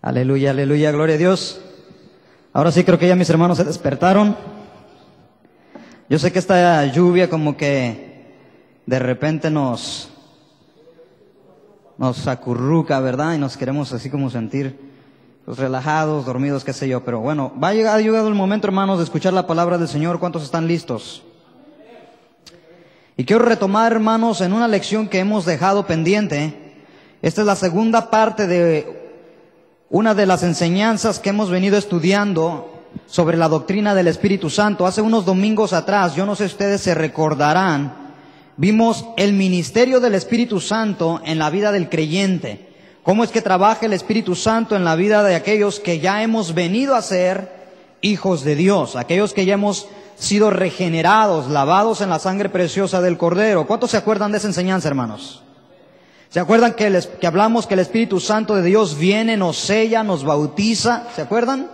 Aleluya, aleluya, gloria a Dios. Ahora sí creo que ya mis hermanos se despertaron. Yo sé que esta lluvia como que de repente nos acurruca, ¿verdad? Y nos queremos así como sentir pues, relajados, dormidos, qué sé yo. Pero bueno, ha llegado el momento, hermanos, de escuchar la palabra del Señor. ¿Cuántos están listos? Y quiero retomar, hermanos, en una lección que hemos dejado pendiente. Esta es la segunda parte de una de las enseñanzas que hemos venido estudiando sobre la doctrina del Espíritu Santo. Hace unos domingos atrás, yo no sé si ustedes se recordarán, vimos el ministerio del Espíritu Santo en la vida del creyente. Cómo es que trabaja el Espíritu Santo en la vida de aquellos que ya hemos venido a ser hijos de Dios, aquellos que ya hemos sido regenerados, lavados en la sangre preciosa del Cordero. ¿Cuántos se acuerdan de esa enseñanza, hermanos? ¿Se acuerdan que hablamos que el Espíritu Santo de Dios viene, nos sella, nos bautiza? ¿Se acuerdan?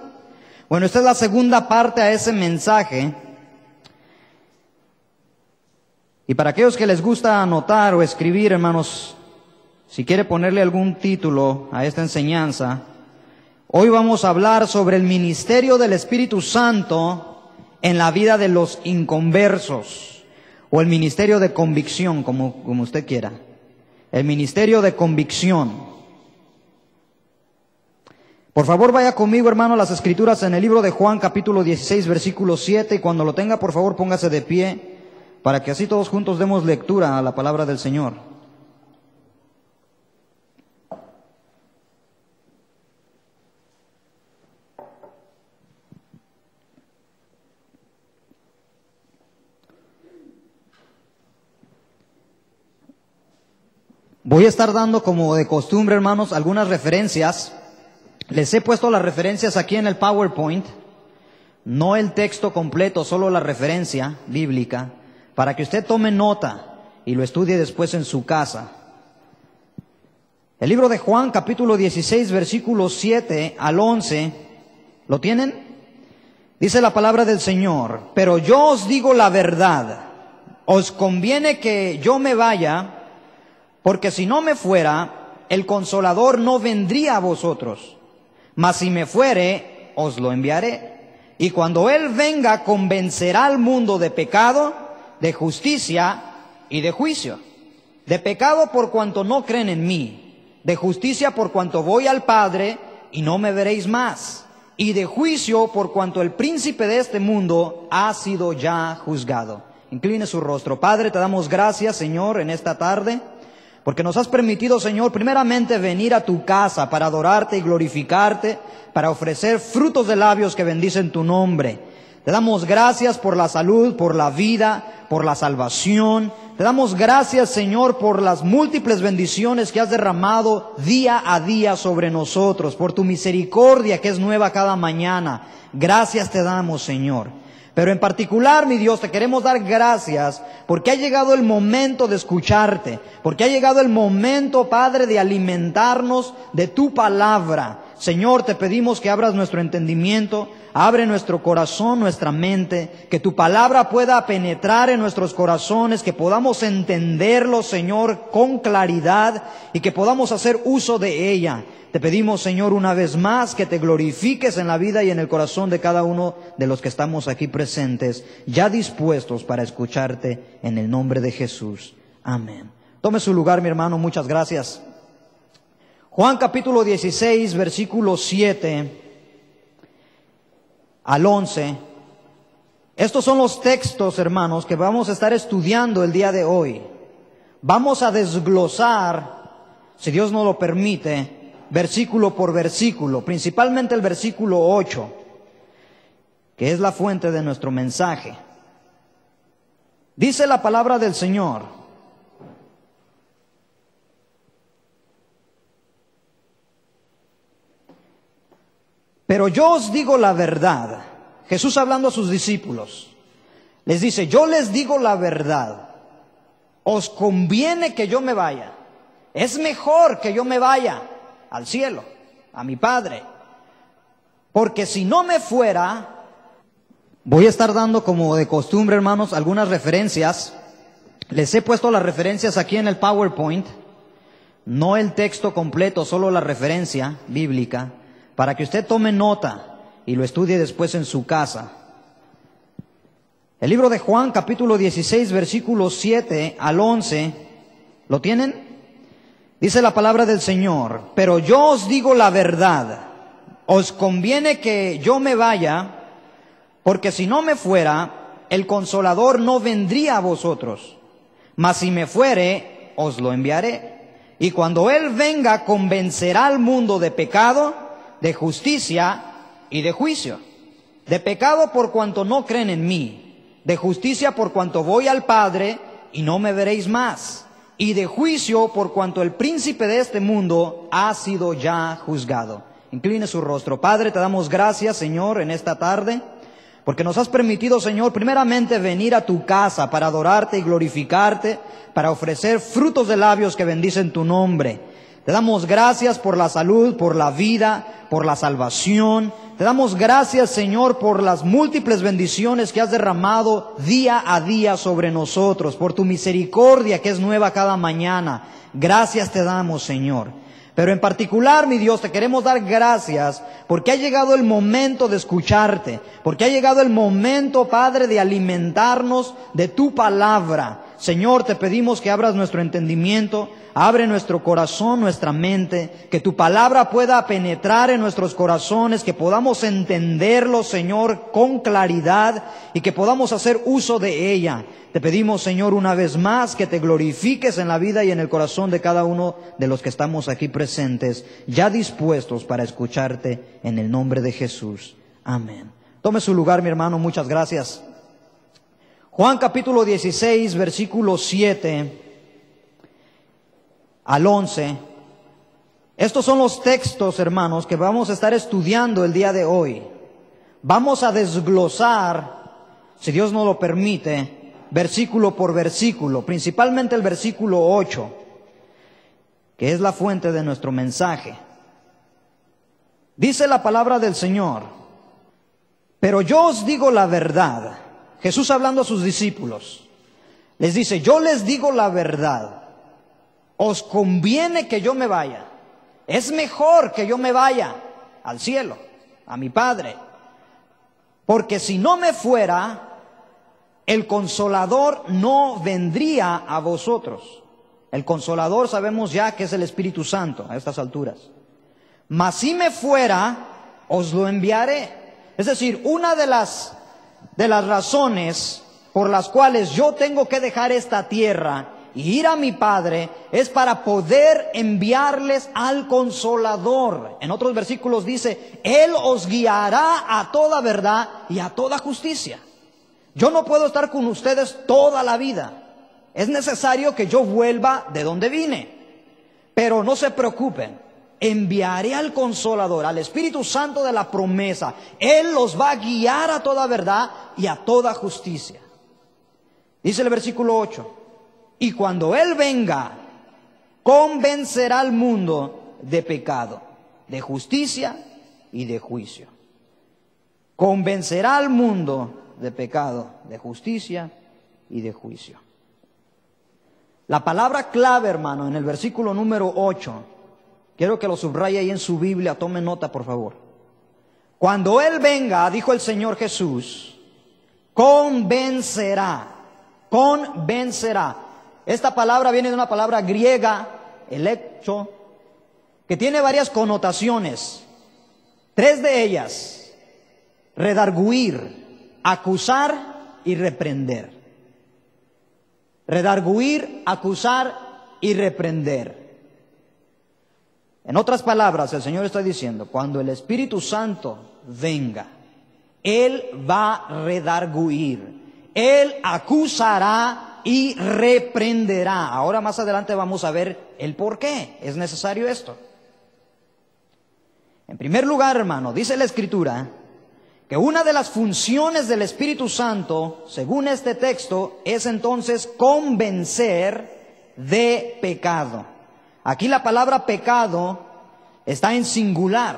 Bueno, esta es la segunda parte a ese mensaje. Y para aquellos que les gusta anotar o escribir, hermanos, si quiere ponerle algún título a esta enseñanza, hoy vamos a hablar sobre el ministerio del Espíritu Santo en la vida de los inconversos, o el ministerio de convicción, como usted quiera. El ministerio de convicción. Por favor, vaya conmigo, hermano, las escrituras en el libro de Juan, capítulo 16, versículo 7. Y cuando lo tenga, por favor, póngase de pie, para que así todos juntos demos lectura a la palabra del Señor. Voy a estar dando, como de costumbre, hermanos, algunas referencias. Les he puesto las referencias aquí en el PowerPoint, no el texto completo, solo la referencia bíblica, para que usted tome nota y lo estudie después en su casa. El libro de Juan, capítulo 16, versículos 7 al 11, ¿lo tienen? Dice la palabra del Señor: pero yo os digo la verdad, os conviene que yo me vaya, porque si no me fuera, el Consolador no vendría a vosotros. Mas si me fuere, os lo enviaré. Y cuando Él venga, convencerá al mundo de pecado, de justicia y de juicio. De pecado por cuanto no creen en mí. De justicia por cuanto voy al Padre y no me veréis más. Y de juicio por cuanto el príncipe de este mundo ha sido ya juzgado. Incline su rostro. Padre, te damos gracias, Señor, en esta tarde, porque nos has permitido, Señor, primeramente venir a tu casa para adorarte y glorificarte, para ofrecer frutos de labios que bendicen tu nombre. Te damos gracias por la salud, por la vida, por la salvación. Te damos gracias, Señor, por las múltiples bendiciones que has derramado día a día sobre nosotros, por tu misericordia que es nueva cada mañana. Gracias te damos, Señor. Pero en particular, mi Dios, te queremos dar gracias porque ha llegado el momento de escucharte, porque ha llegado el momento, Padre, de alimentarnos de tu palabra. Señor, te pedimos que abras nuestro entendimiento, abre nuestro corazón, nuestra mente, que tu palabra pueda penetrar en nuestros corazones, que podamos entenderlo, Señor, con claridad y que podamos hacer uso de ella. Te pedimos, Señor, una vez más que te glorifiques en la vida y en el corazón de cada uno de los que estamos aquí presentes, ya dispuestos para escucharte en el nombre de Jesús. Amén. Tome su lugar, mi hermano, muchas gracias. Juan capítulo 16, versículo 7 al 11. Estos son los textos, hermanos, que vamos a estar estudiando el día de hoy. Vamos a desglosar, si Dios nos lo permite, versículo por versículo, principalmente el versículo 8, que es la fuente de nuestro mensaje. Dice la palabra del Señor: pero yo os digo la verdad. Jesús hablando a sus discípulos, les dice: yo les digo la verdad, os conviene que yo me vaya. Es mejor que yo me vaya al cielo, a mi Padre, porque si no me fuera. Voy a estar dando, como de costumbre, hermanos, algunas referencias. Les he puesto las referencias aquí en el PowerPoint, no el texto completo, solo la referencia bíblica, para que usted tome nota y lo estudie después en su casa. El libro de Juan, capítulo 16, versículos 7 al 11, ¿lo tienen? Dice la palabra del Señor: pero yo os digo la verdad, os conviene que yo me vaya, porque si no me fuera, el Consolador no vendría a vosotros. Mas si me fuere, os lo enviaré. Y cuando Él venga, convencerá al mundo de pecado, de justicia y de juicio. De pecado por cuanto no creen en mí, de justicia por cuanto voy al Padre y no me veréis más, y de juicio por cuanto el príncipe de este mundo ha sido ya juzgado. Incline su rostro. Padre, te damos gracias, Señor, en esta tarde, porque nos has permitido, Señor, primeramente venir a tu casa para adorarte y glorificarte, para ofrecer frutos de labios que bendicen tu nombre. Te damos gracias por la salud, por la vida, por la salvación. Te damos gracias, Señor, por las múltiples bendiciones que has derramado día a día sobre nosotros, por tu misericordia que es nueva cada mañana. Gracias te damos, Señor. Pero en particular, mi Dios, te queremos dar gracias porque ha llegado el momento de escucharte, porque ha llegado el momento, Padre, de alimentarnos de tu palabra. Señor, te pedimos que abras nuestro entendimiento, abre nuestro corazón, nuestra mente, que tu palabra pueda penetrar en nuestros corazones, que podamos entenderlo, Señor, con claridad y que podamos hacer uso de ella. Te pedimos, Señor, una vez más que te glorifiques en la vida y en el corazón de cada uno de los que estamos aquí presentes, ya dispuestos para escucharte en el nombre de Jesús. Amén. Tome su lugar, mi hermano, muchas gracias. Juan capítulo 16, versículo 7 al 11. Estos son los textos, hermanos, que vamos a estar estudiando el día de hoy. Vamos a desglosar, si Dios nos lo permite, versículo por versículo, principalmente el versículo 8, que es la fuente de nuestro mensaje. Dice la palabra del Señor: pero yo os digo la verdad. Jesús hablando a sus discípulos, les dice: yo les digo la verdad, os conviene que yo me vaya. Es mejor que yo me vaya al cielo, a mi Padre, porque si no me fuera, el Consolador no vendría a vosotros. El Consolador sabemos ya que es el Espíritu Santo a estas alturas. Mas si me fuera, os lo enviaré. Es decir, una de las razones por las cuales yo tengo que dejar esta tierra y ir a mi Padre es para poder enviarles al Consolador. En otros versículos dice: Él os guiará a toda verdad y a toda justicia. Yo no puedo estar con ustedes toda la vida. Es necesario que yo vuelva de donde vine. Pero no se preocupen, enviaré al Consolador, al Espíritu Santo de la promesa. Él los va a guiar a toda verdad y a toda justicia. Dice el versículo 8: y cuando Él venga, convencerá al mundo de pecado, de justicia y de juicio. Convencerá al mundo de pecado, de justicia y de juicio. La palabra clave, hermano, en el versículo número 8, quiero que lo subraye ahí en su Biblia, tome nota, por favor. Cuando Él venga, dijo el Señor Jesús, convencerá, convencerá. Esta palabra viene de una palabra griega, electro, que tiene varias connotaciones. Tres de ellas: redarguir, acusar y reprender. Redarguir, acusar y reprender. En otras palabras, el Señor está diciendo: cuando el Espíritu Santo venga, Él va a redarguir, Él acusará y reprenderá. Ahora más adelante vamos a ver el por qué es necesario esto. En primer lugar, hermano, dice la Escritura que una de las funciones del Espíritu Santo, según este texto, es entonces convencer de pecado. Aquí la palabra pecado está en singular,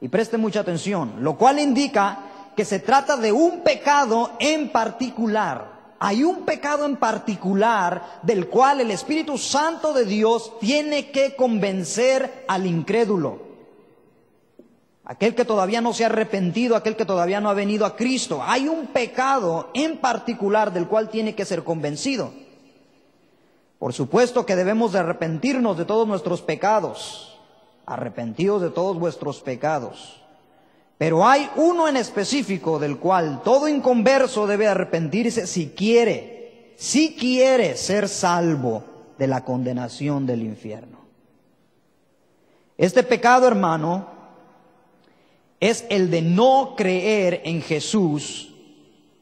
y preste mucha atención, lo cual indica que se trata de un pecado en particular. Hay un pecado en particular del cual el Espíritu Santo de Dios tiene que convencer al incrédulo. aquel que todavía no se ha arrepentido, aquel que todavía no ha venido a Cristo. Hay un pecado en particular del cual tiene que ser convencido. Por supuesto que debemos de arrepentirnos de todos nuestros pecados. Arrepentidos de todos vuestros pecados. Pero hay uno en específico del cual todo inconverso debe arrepentirse si quiere ser salvo de la condenación del infierno. Este pecado, hermano, es el de no creer en Jesús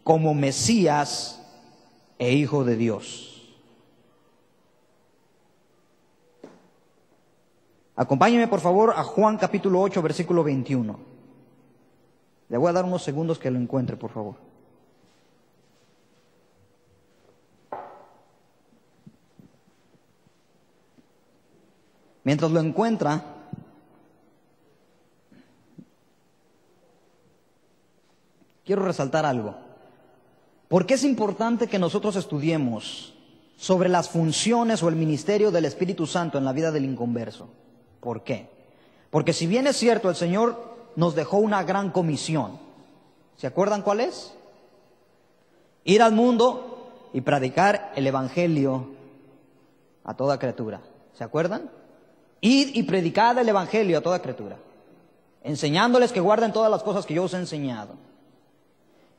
como Mesías e Hijo de Dios. Acompáñenme por favor a Juan capítulo 8, versículo 21. Le voy a dar unos segundos que lo encuentre, por favor. Mientras lo encuentra, quiero resaltar algo. ¿Por qué es importante que nosotros estudiemos sobre las funciones o el ministerio del Espíritu Santo en la vida del inconverso? ¿Por qué? Porque si bien es cierto, el Señor nos dejó una gran comisión. ¿Se acuerdan cuál es? Ir al mundo y predicar el Evangelio a toda criatura. ¿Se acuerdan? Id y predicad el Evangelio a toda criatura, enseñándoles que guarden todas las cosas que yo os he enseñado.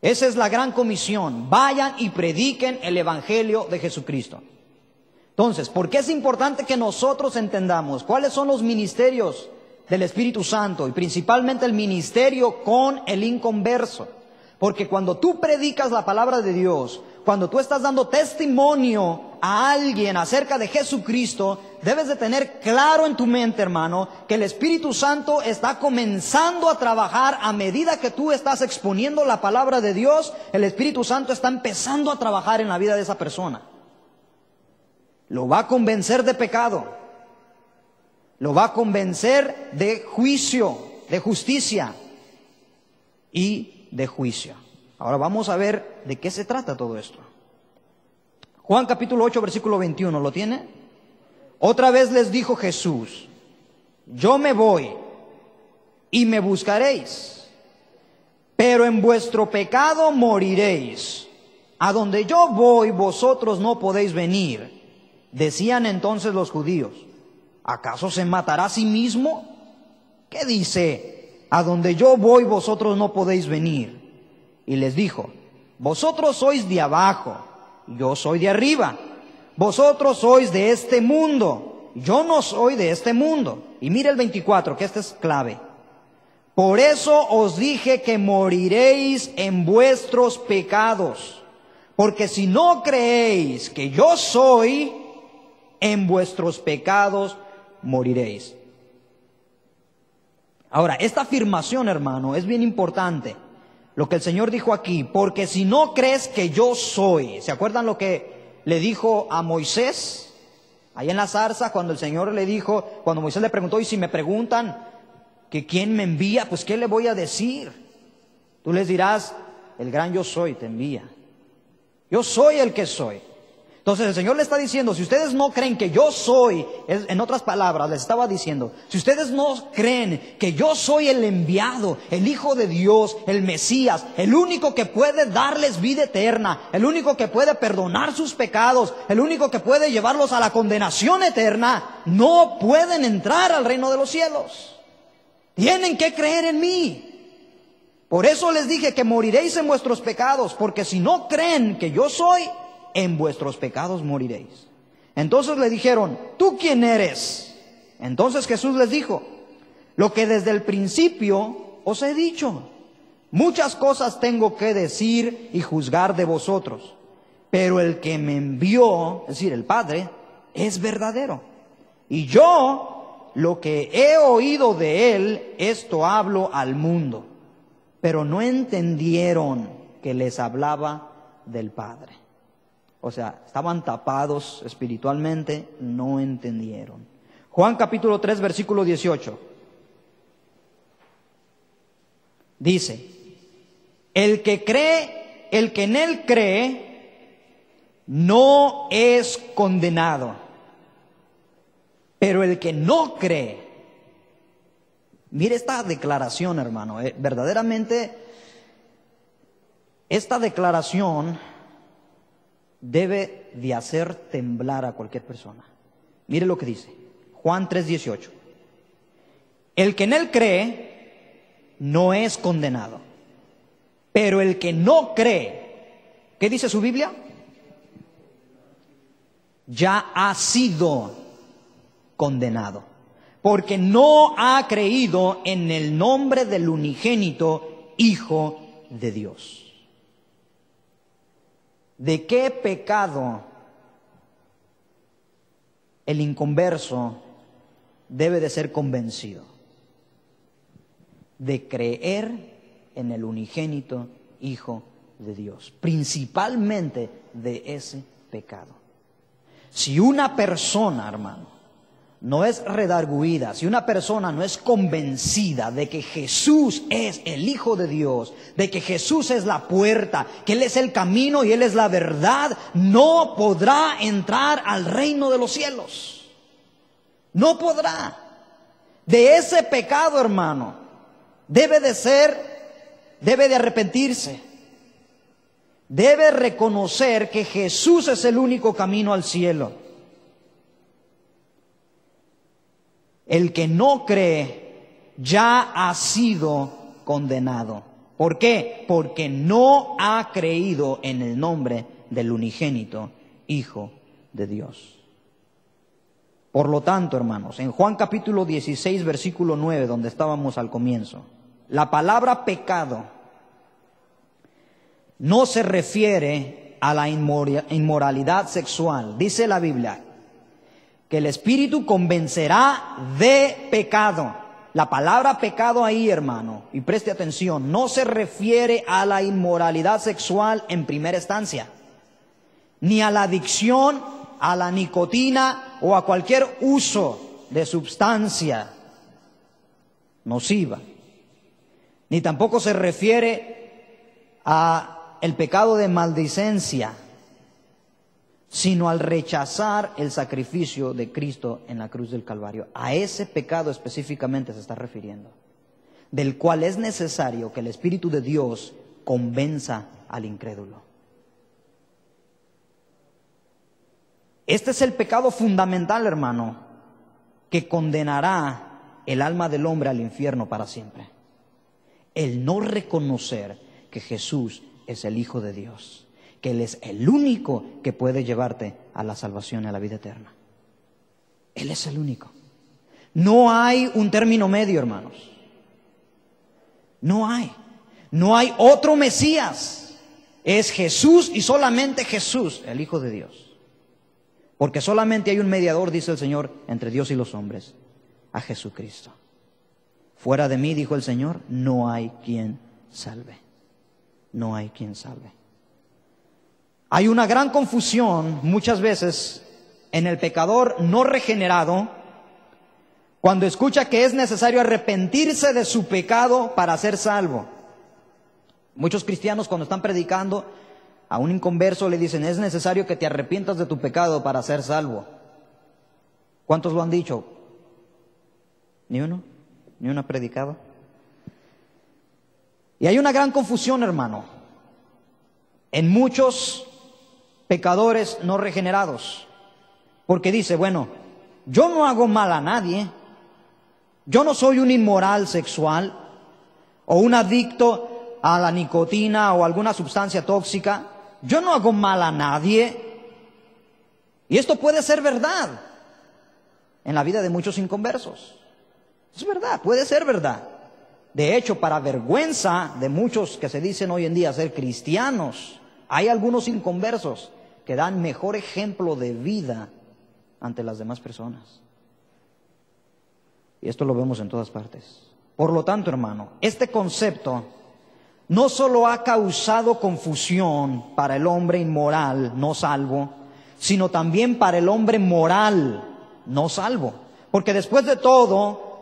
Esa es la gran comisión. Vayan y prediquen el Evangelio de Jesucristo. Entonces, ¿por qué es importante que nosotros entendamos cuáles son los ministerios del Espíritu Santo y principalmente el ministerio con el inconverso? Porque cuando tú predicas la palabra de Dios, cuando tú estás dando testimonio a alguien acerca de Jesucristo, debes de tener claro en tu mente, hermano, que el Espíritu Santo está comenzando a trabajar a medida que tú estás exponiendo la palabra de Dios. El Espíritu Santo está empezando a trabajar en la vida de esa persona. Lo va a convencer de pecado, lo va a convencer de juicio, de justicia y de juicio. Ahora vamos a ver de qué se trata todo esto. Juan capítulo 8, versículo 21, ¿lo tiene? Otra vez les dijo Jesús: yo me voy y me buscaréis, pero en vuestro pecado moriréis. A donde yo voy, vosotros no podéis venir. Decían entonces los judíos: ¿acaso se matará a sí mismo? ¿Qué dice? A donde yo voy, vosotros no podéis venir. Y les dijo: vosotros sois de abajo, yo soy de arriba. Vosotros sois de este mundo, yo no soy de este mundo. Y mire el 24, que este es clave. Por eso os dije que moriréis en vuestros pecados, porque si no creéis que yo soy, en vuestros pecados moriréis. Ahora, esta afirmación, hermano, es bien importante. Lo que el Señor dijo aquí: porque si no crees que yo soy. ¿Se acuerdan lo que le dijo a Moisés ahí en la zarza, cuando el Señor le dijo, cuando Moisés le preguntó: y si me preguntan que quién me envía, pues qué le voy a decir? Tú les dirás: el gran yo soy te envía. Yo soy el que soy. Entonces el Señor le está diciendo: si ustedes no creen que yo soy, en otras palabras les estaba diciendo, si ustedes no creen que yo soy el enviado, el Hijo de Dios, el Mesías, el único que puede darles vida eterna, el único que puede perdonar sus pecados, el único que puede llevarlos a la condenación eterna, no pueden entrar al reino de los cielos. Tienen que creer en mí. Por eso les dije que moriréis en vuestros pecados, porque si no creen que yo soy, en vuestros pecados moriréis. Entonces le dijeron: ¿tú quién eres? Entonces Jesús les dijo: lo que desde el principio os he dicho. Muchas cosas tengo que decir y juzgar de vosotros, pero el que me envió, es decir, el Padre, es verdadero. Y yo, lo que he oído de él, esto hablo al mundo. Pero no entendieron que les hablaba del Padre. O sea, estaban tapados espiritualmente, no entendieron. Juan capítulo 3, versículo 18. Dice: el que en él cree, no es condenado. Pero el que no cree, Mire esta declaración, hermano. Verdaderamente, esta declaración debe de hacer temblar a cualquier persona. Mire lo que dice Juan 3:18. El que en él cree no es condenado, pero el que no cree, ¿qué dice su Biblia? Ya ha sido condenado, porque no ha creído en el nombre del unigénito Hijo de Dios. ¿De qué pecado el inconverso debe de ser convencido? De creer en el unigénito Hijo de Dios, principalmente de ese pecado. Si una persona, hermano, no es redarguida, si una persona no es convencida de que Jesús es el Hijo de Dios, de que Jesús es la puerta, que Él es el camino y Él es la verdad, no podrá entrar al reino de los cielos. No podrá. De ese pecado, hermano, debe de arrepentirse. Debe reconocer que Jesús es el único camino al cielo. El que no cree ya ha sido condenado. ¿Por qué? Porque no ha creído en el nombre del unigénito Hijo de Dios. Por lo tanto, hermanos, en Juan capítulo 16, versículo 9, donde estábamos al comienzo, la palabra pecado no se refiere a la inmoralidad sexual. Dice la Biblia que el Espíritu convencerá de pecado. La palabra pecado ahí, hermano, y preste atención, no se refiere a la inmoralidad sexual en primera instancia, ni a la adicción a la nicotina o a cualquier uso de sustancia nociva, ni tampoco se refiere a el pecado de maldicencia, sino al rechazar el sacrificio de Cristo en la cruz del Calvario. A ese pecado específicamente se está refiriendo, del cual es necesario que el Espíritu de Dios convenza al incrédulo. Este es el pecado fundamental, hermano, que condenará el alma del hombre al infierno para siempre. El no reconocer que Jesús es el Hijo de Dios, que Él es el único que puede llevarte a la salvación y a la vida eterna. Él es el único. No hay un término medio, hermanos. No hay. No hay otro Mesías. Es Jesús y solamente Jesús, el Hijo de Dios. Porque solamente hay un mediador, dice el Señor, entre Dios y los hombres, a Jesucristo. Fuera de mí, dijo el Señor, no hay quien salve. No hay quien salve. Hay una gran confusión muchas veces en el pecador no regenerado cuando escucha que es necesario arrepentirse de su pecado para ser salvo. Muchos cristianos, cuando están predicando a un inconverso, le dicen: es necesario que te arrepientas de tu pecado para ser salvo. ¿Cuántos lo han dicho? ¿Ni uno? ¿Ni uno ha predicado? Y hay una gran confusión, hermano, en muchos pecadores no regenerados, porque dice: bueno, yo no hago mal a nadie, yo no soy un inmoral sexual o un adicto a la nicotina o alguna sustancia tóxica, yo no hago mal a nadie. Y esto puede ser verdad en la vida de muchos inconversos. Es verdad, puede ser verdad. De hecho, para vergüenza de muchos que se dicen hoy en día ser cristianos, hay algunos inconversos que dan mejor ejemplo de vida ante las demás personas. Y esto lo vemos en todas partes. Por lo tanto, hermano, este concepto no solo ha causado confusión para el hombre inmoral no salvo, sino también para el hombre moral no salvo. Porque después de todo,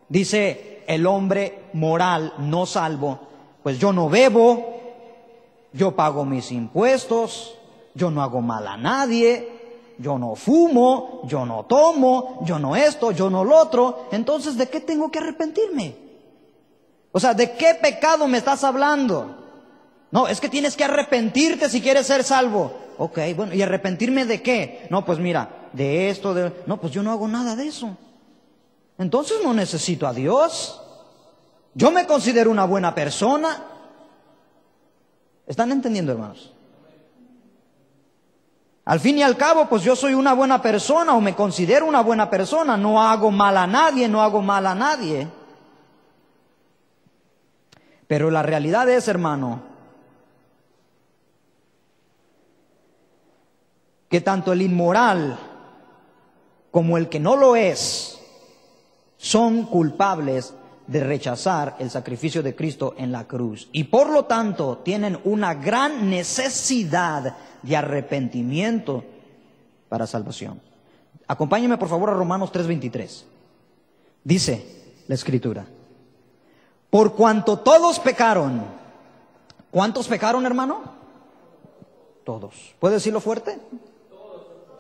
dice el hombre moral no salvo, pues yo no bebo, yo pago mis impuestos, yo no hago mal a nadie, yo no fumo, yo no tomo, yo no esto, yo no lo otro. Entonces, ¿de qué tengo que arrepentirme? O sea, ¿de qué pecado me estás hablando? No, es que tienes que arrepentirte si quieres ser salvo. Ok, bueno, ¿y arrepentirme de qué? No, pues mira, de esto, no, pues yo no hago nada de eso. Entonces no necesito a Dios. Yo me considero una buena persona. ¿Están entendiendo, hermanos? Al fin y al cabo, pues yo soy una buena persona o me considero una buena persona. No hago mal a nadie, no hago mal a nadie. Pero la realidad es, hermano, que tanto el inmoral como el que no lo es son culpables de rechazar el sacrificio de Cristo en la cruz. Y por lo tanto tienen una gran necesidad de arrepentimiento para salvación. Acompáñenme por favor a Romanos 3:23. Dice la Escritura: por cuanto todos pecaron. ¿Cuántos pecaron, hermano? Todos. ¿Puede decirlo fuerte?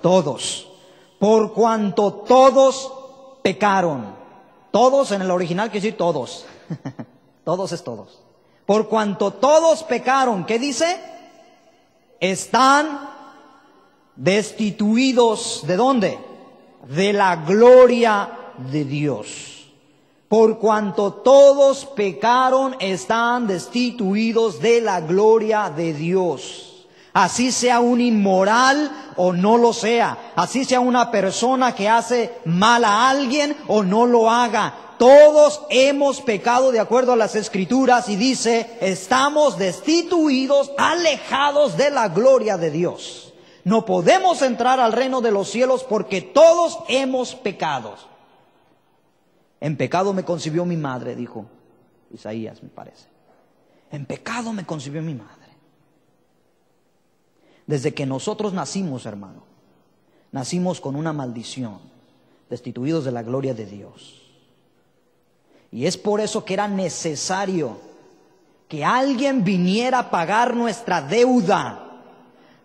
Todos. Por cuanto todos pecaron. Todos en el original quiere decir todos. Todos es todos. Por cuanto todos pecaron, ¿qué dice? Están destituidos, ¿de dónde? De la gloria de Dios. Por cuanto todos pecaron, están destituidos de la gloria de Dios. Así sea un inmoral o no lo sea. Así sea una persona que hace mal a alguien o no lo haga. Todos hemos pecado de acuerdo a las Escrituras y dice, estamos destituidos, alejados de la gloria de Dios. No podemos entrar al reino de los cielos porque todos hemos pecado. En pecado me concibió mi madre, dijo Isaías, me parece. En pecado me concibió mi madre. Desde que nosotros nacimos, hermano, nacimos con una maldición, destituidos de la gloria de Dios. Y es por eso que era necesario que alguien viniera a pagar nuestra deuda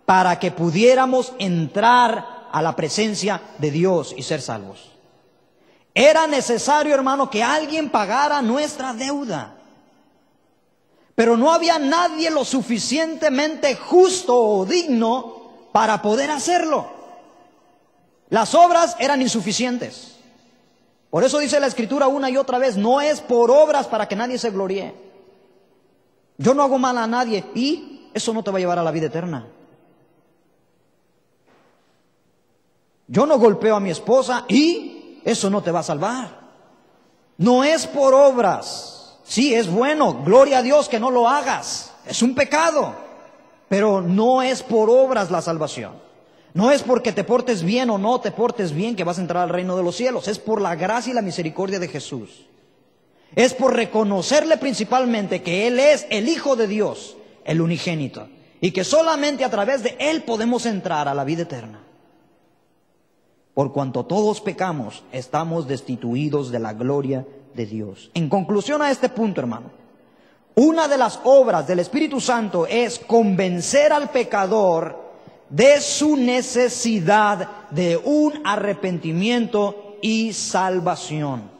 para que pudiéramos entrar a la presencia de Dios y ser salvos. Era necesario, hermano, que alguien pagara nuestra deuda. Pero no había nadie lo suficientemente justo o digno para poder hacerlo. Las obras eran insuficientes. Por eso dice la Escritura una y otra vez, no es por obras para que nadie se gloríe. Yo no hago mal a nadie y eso no te va a llevar a la vida eterna. Yo no golpeo a mi esposa y eso no te va a salvar. No es por obras. Sí, es bueno, gloria a Dios que no lo hagas. Es un pecado, pero no es por obras la salvación. No es porque te portes bien o no te portes bien que vas a entrar al reino de los cielos. Es por la gracia y la misericordia de Jesús. Es por reconocerle principalmente que Él es el Hijo de Dios, el unigénito, y que solamente a través de Él podemos entrar a la vida eterna. Por cuanto todos pecamos, estamos destituidos de la gloria de Dios. En conclusión a este punto, hermano, una de las obras del Espíritu Santo es convencer al pecador de su necesidad de un arrepentimiento y salvación.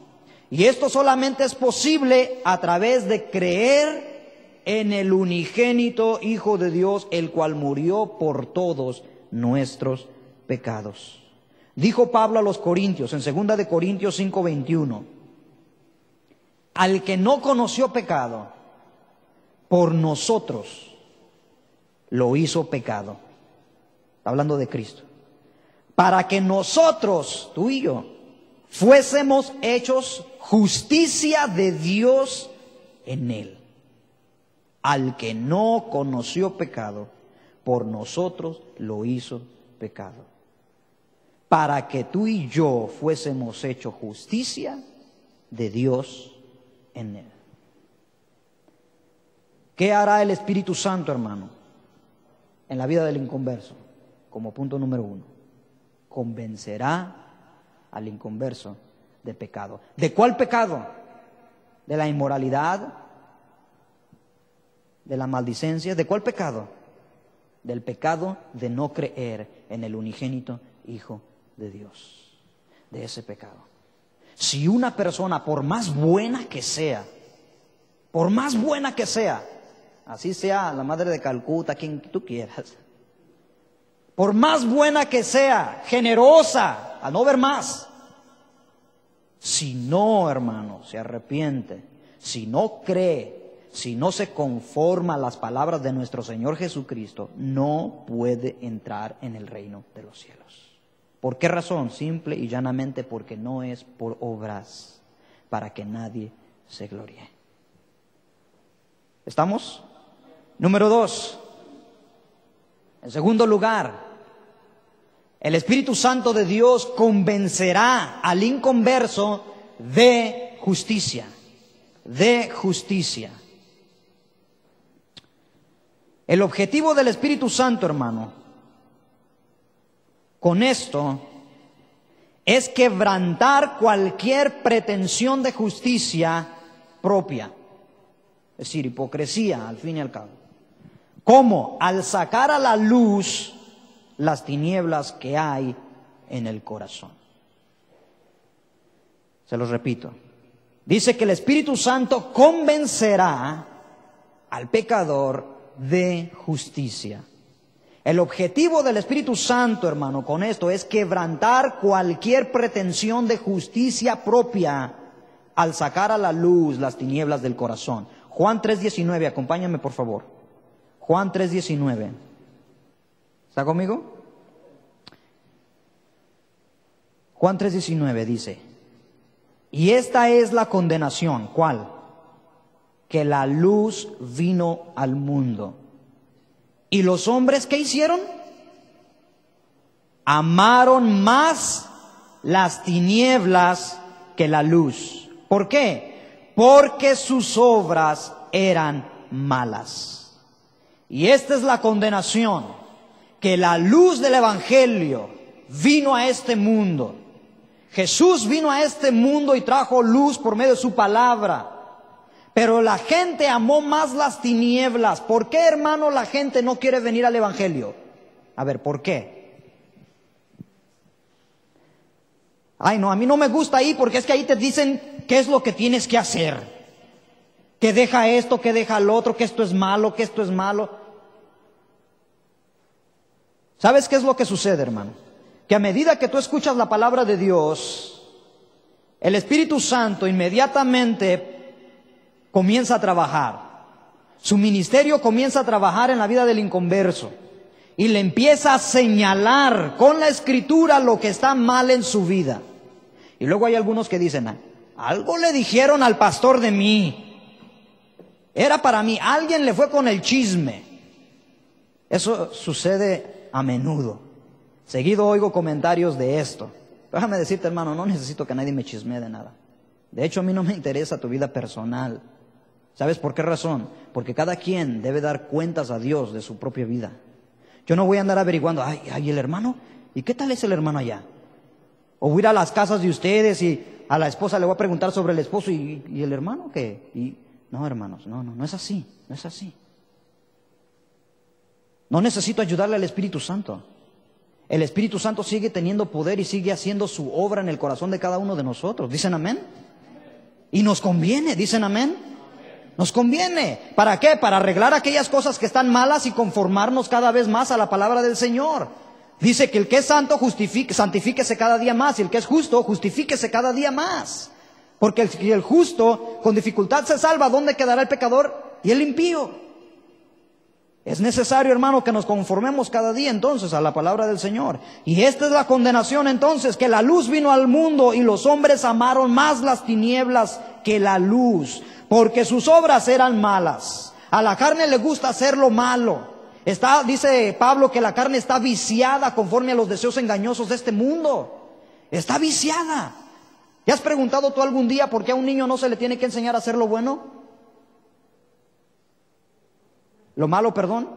Y esto solamente es posible a través de creer en el unigénito Hijo de Dios, el cual murió por todos nuestros pecados. Dijo Pablo a los Corintios, en 2 de Corintios 5:21, al que no conoció pecado, por nosotros lo hizo pecado. Hablando de Cristo. Para que nosotros, tú y yo, fuésemos hechos justicia de Dios en Él. Al que no conoció pecado, por nosotros lo hizo pecado. Para que tú y yo fuésemos hechos justicia de Dios en Él. ¿Qué hará el Espíritu Santo, hermano, en la vida del inconverso? Como punto número 1, convencerá al inconverso de pecado. ¿De cuál pecado? ¿De la inmoralidad? ¿De la maldicencia? ¿De cuál pecado? Del pecado de no creer en el unigénito hijo de Dios, de ese pecado. Si una persona, por más buena que sea, así sea la madre de Calcuta, quien tú quieras, por más buena que sea, generosa, a no ver más, si no, hermano, se arrepiente, si no cree, si no se conforma a las palabras de nuestro Señor Jesucristo, no puede entrar en el reino de los cielos. ¿Por qué razón? Simple y llanamente porque no es por obras, para que nadie se gloríe. ¿Estamos? Número 2. En segundo lugar, el Espíritu Santo de Dios convencerá al inconverso de justicia. De justicia. El objetivo del Espíritu Santo, hermano, con esto es quebrantar cualquier pretensión de justicia propia. Es decir, hipocresía, al fin y al cabo. ¿Cómo? Al sacar a la luz las tinieblas que hay en el corazón. Se los repito. Dice que el Espíritu Santo convencerá al pecador de justicia. El objetivo del Espíritu Santo, hermano, con esto es quebrantar cualquier pretensión de justicia propia al sacar a la luz las tinieblas del corazón. Juan 3:19, acompáñame por favor. Juan 3:19. ¿Está conmigo? Juan 3:19 dice: y esta es la condenación, ¿cuál? Que la luz vino al mundo. ¿Y los hombres qué hicieron? Amaron más las tinieblas que la luz. ¿Por qué? Porque sus obras eran malas. Y esta es la condenación, que la luz del Evangelio vino a este mundo. Jesús vino a este mundo y trajo luz por medio de su palabra. Pero la gente amó más las tinieblas. ¿Por qué, hermano, la gente no quiere venir al Evangelio? A ver, ¿por qué? Ay, no, a mí no me gusta ahí porque es que ahí te dicen qué es lo que tienes que hacer. Que deja esto, que deja lo otro, que esto es malo, que esto es malo. ¿Sabes qué es lo que sucede, hermano? Que a medida que tú escuchas la palabra de Dios, el Espíritu Santo inmediatamente comienza a trabajar. Su ministerio comienza a trabajar en la vida del inconverso y le empieza a señalar con la Escritura lo que está mal en su vida. Y luego hay algunos que dicen: algo le dijeron al pastor de mí, era para mí, alguien le fue con el chisme. Eso sucede a menudo. Seguido oigo comentarios de esto. Déjame decirte, hermano, no necesito que nadie me chismee de nada. De hecho, a mí no me interesa tu vida personal. ¿Sabes por qué razón? Porque cada quien debe dar cuentas a Dios de su propia vida. Yo no voy a andar averiguando, ay, el hermano, ¿y qué tal es el hermano allá? O voy a ir a las casas de ustedes y a la esposa le voy a preguntar sobre el esposo y el hermano qué. No, hermanos, no es así, no es así. No necesito ayudarle al Espíritu Santo. El Espíritu Santo sigue teniendo poder y sigue haciendo su obra en el corazón de cada uno de nosotros. ¿Dicen amén? Y nos conviene, ¿dicen amén? Nos conviene. ¿Para qué? Para arreglar aquellas cosas que están malas y conformarnos cada vez más a la palabra del Señor. Dice que el que es santo, santifíquese cada día más. Y el que es justo, justifíquese cada día más. Porque el justo con dificultad se salva. ¿Dónde quedará el pecador y el impío? Es necesario, hermano, que nos conformemos cada día entonces a la palabra del Señor. Y esta es la condenación entonces, que la luz vino al mundo y los hombres amaron más las tinieblas que la luz, porque sus obras eran malas. A la carne le gusta hacer lo malo. Dice Pablo que la carne está viciada conforme a los deseos engañosos de este mundo. Está viciada. ¿Te has preguntado tú algún día por qué a un niño no se le tiene que enseñar a hacer lo bueno? Lo malo, perdón.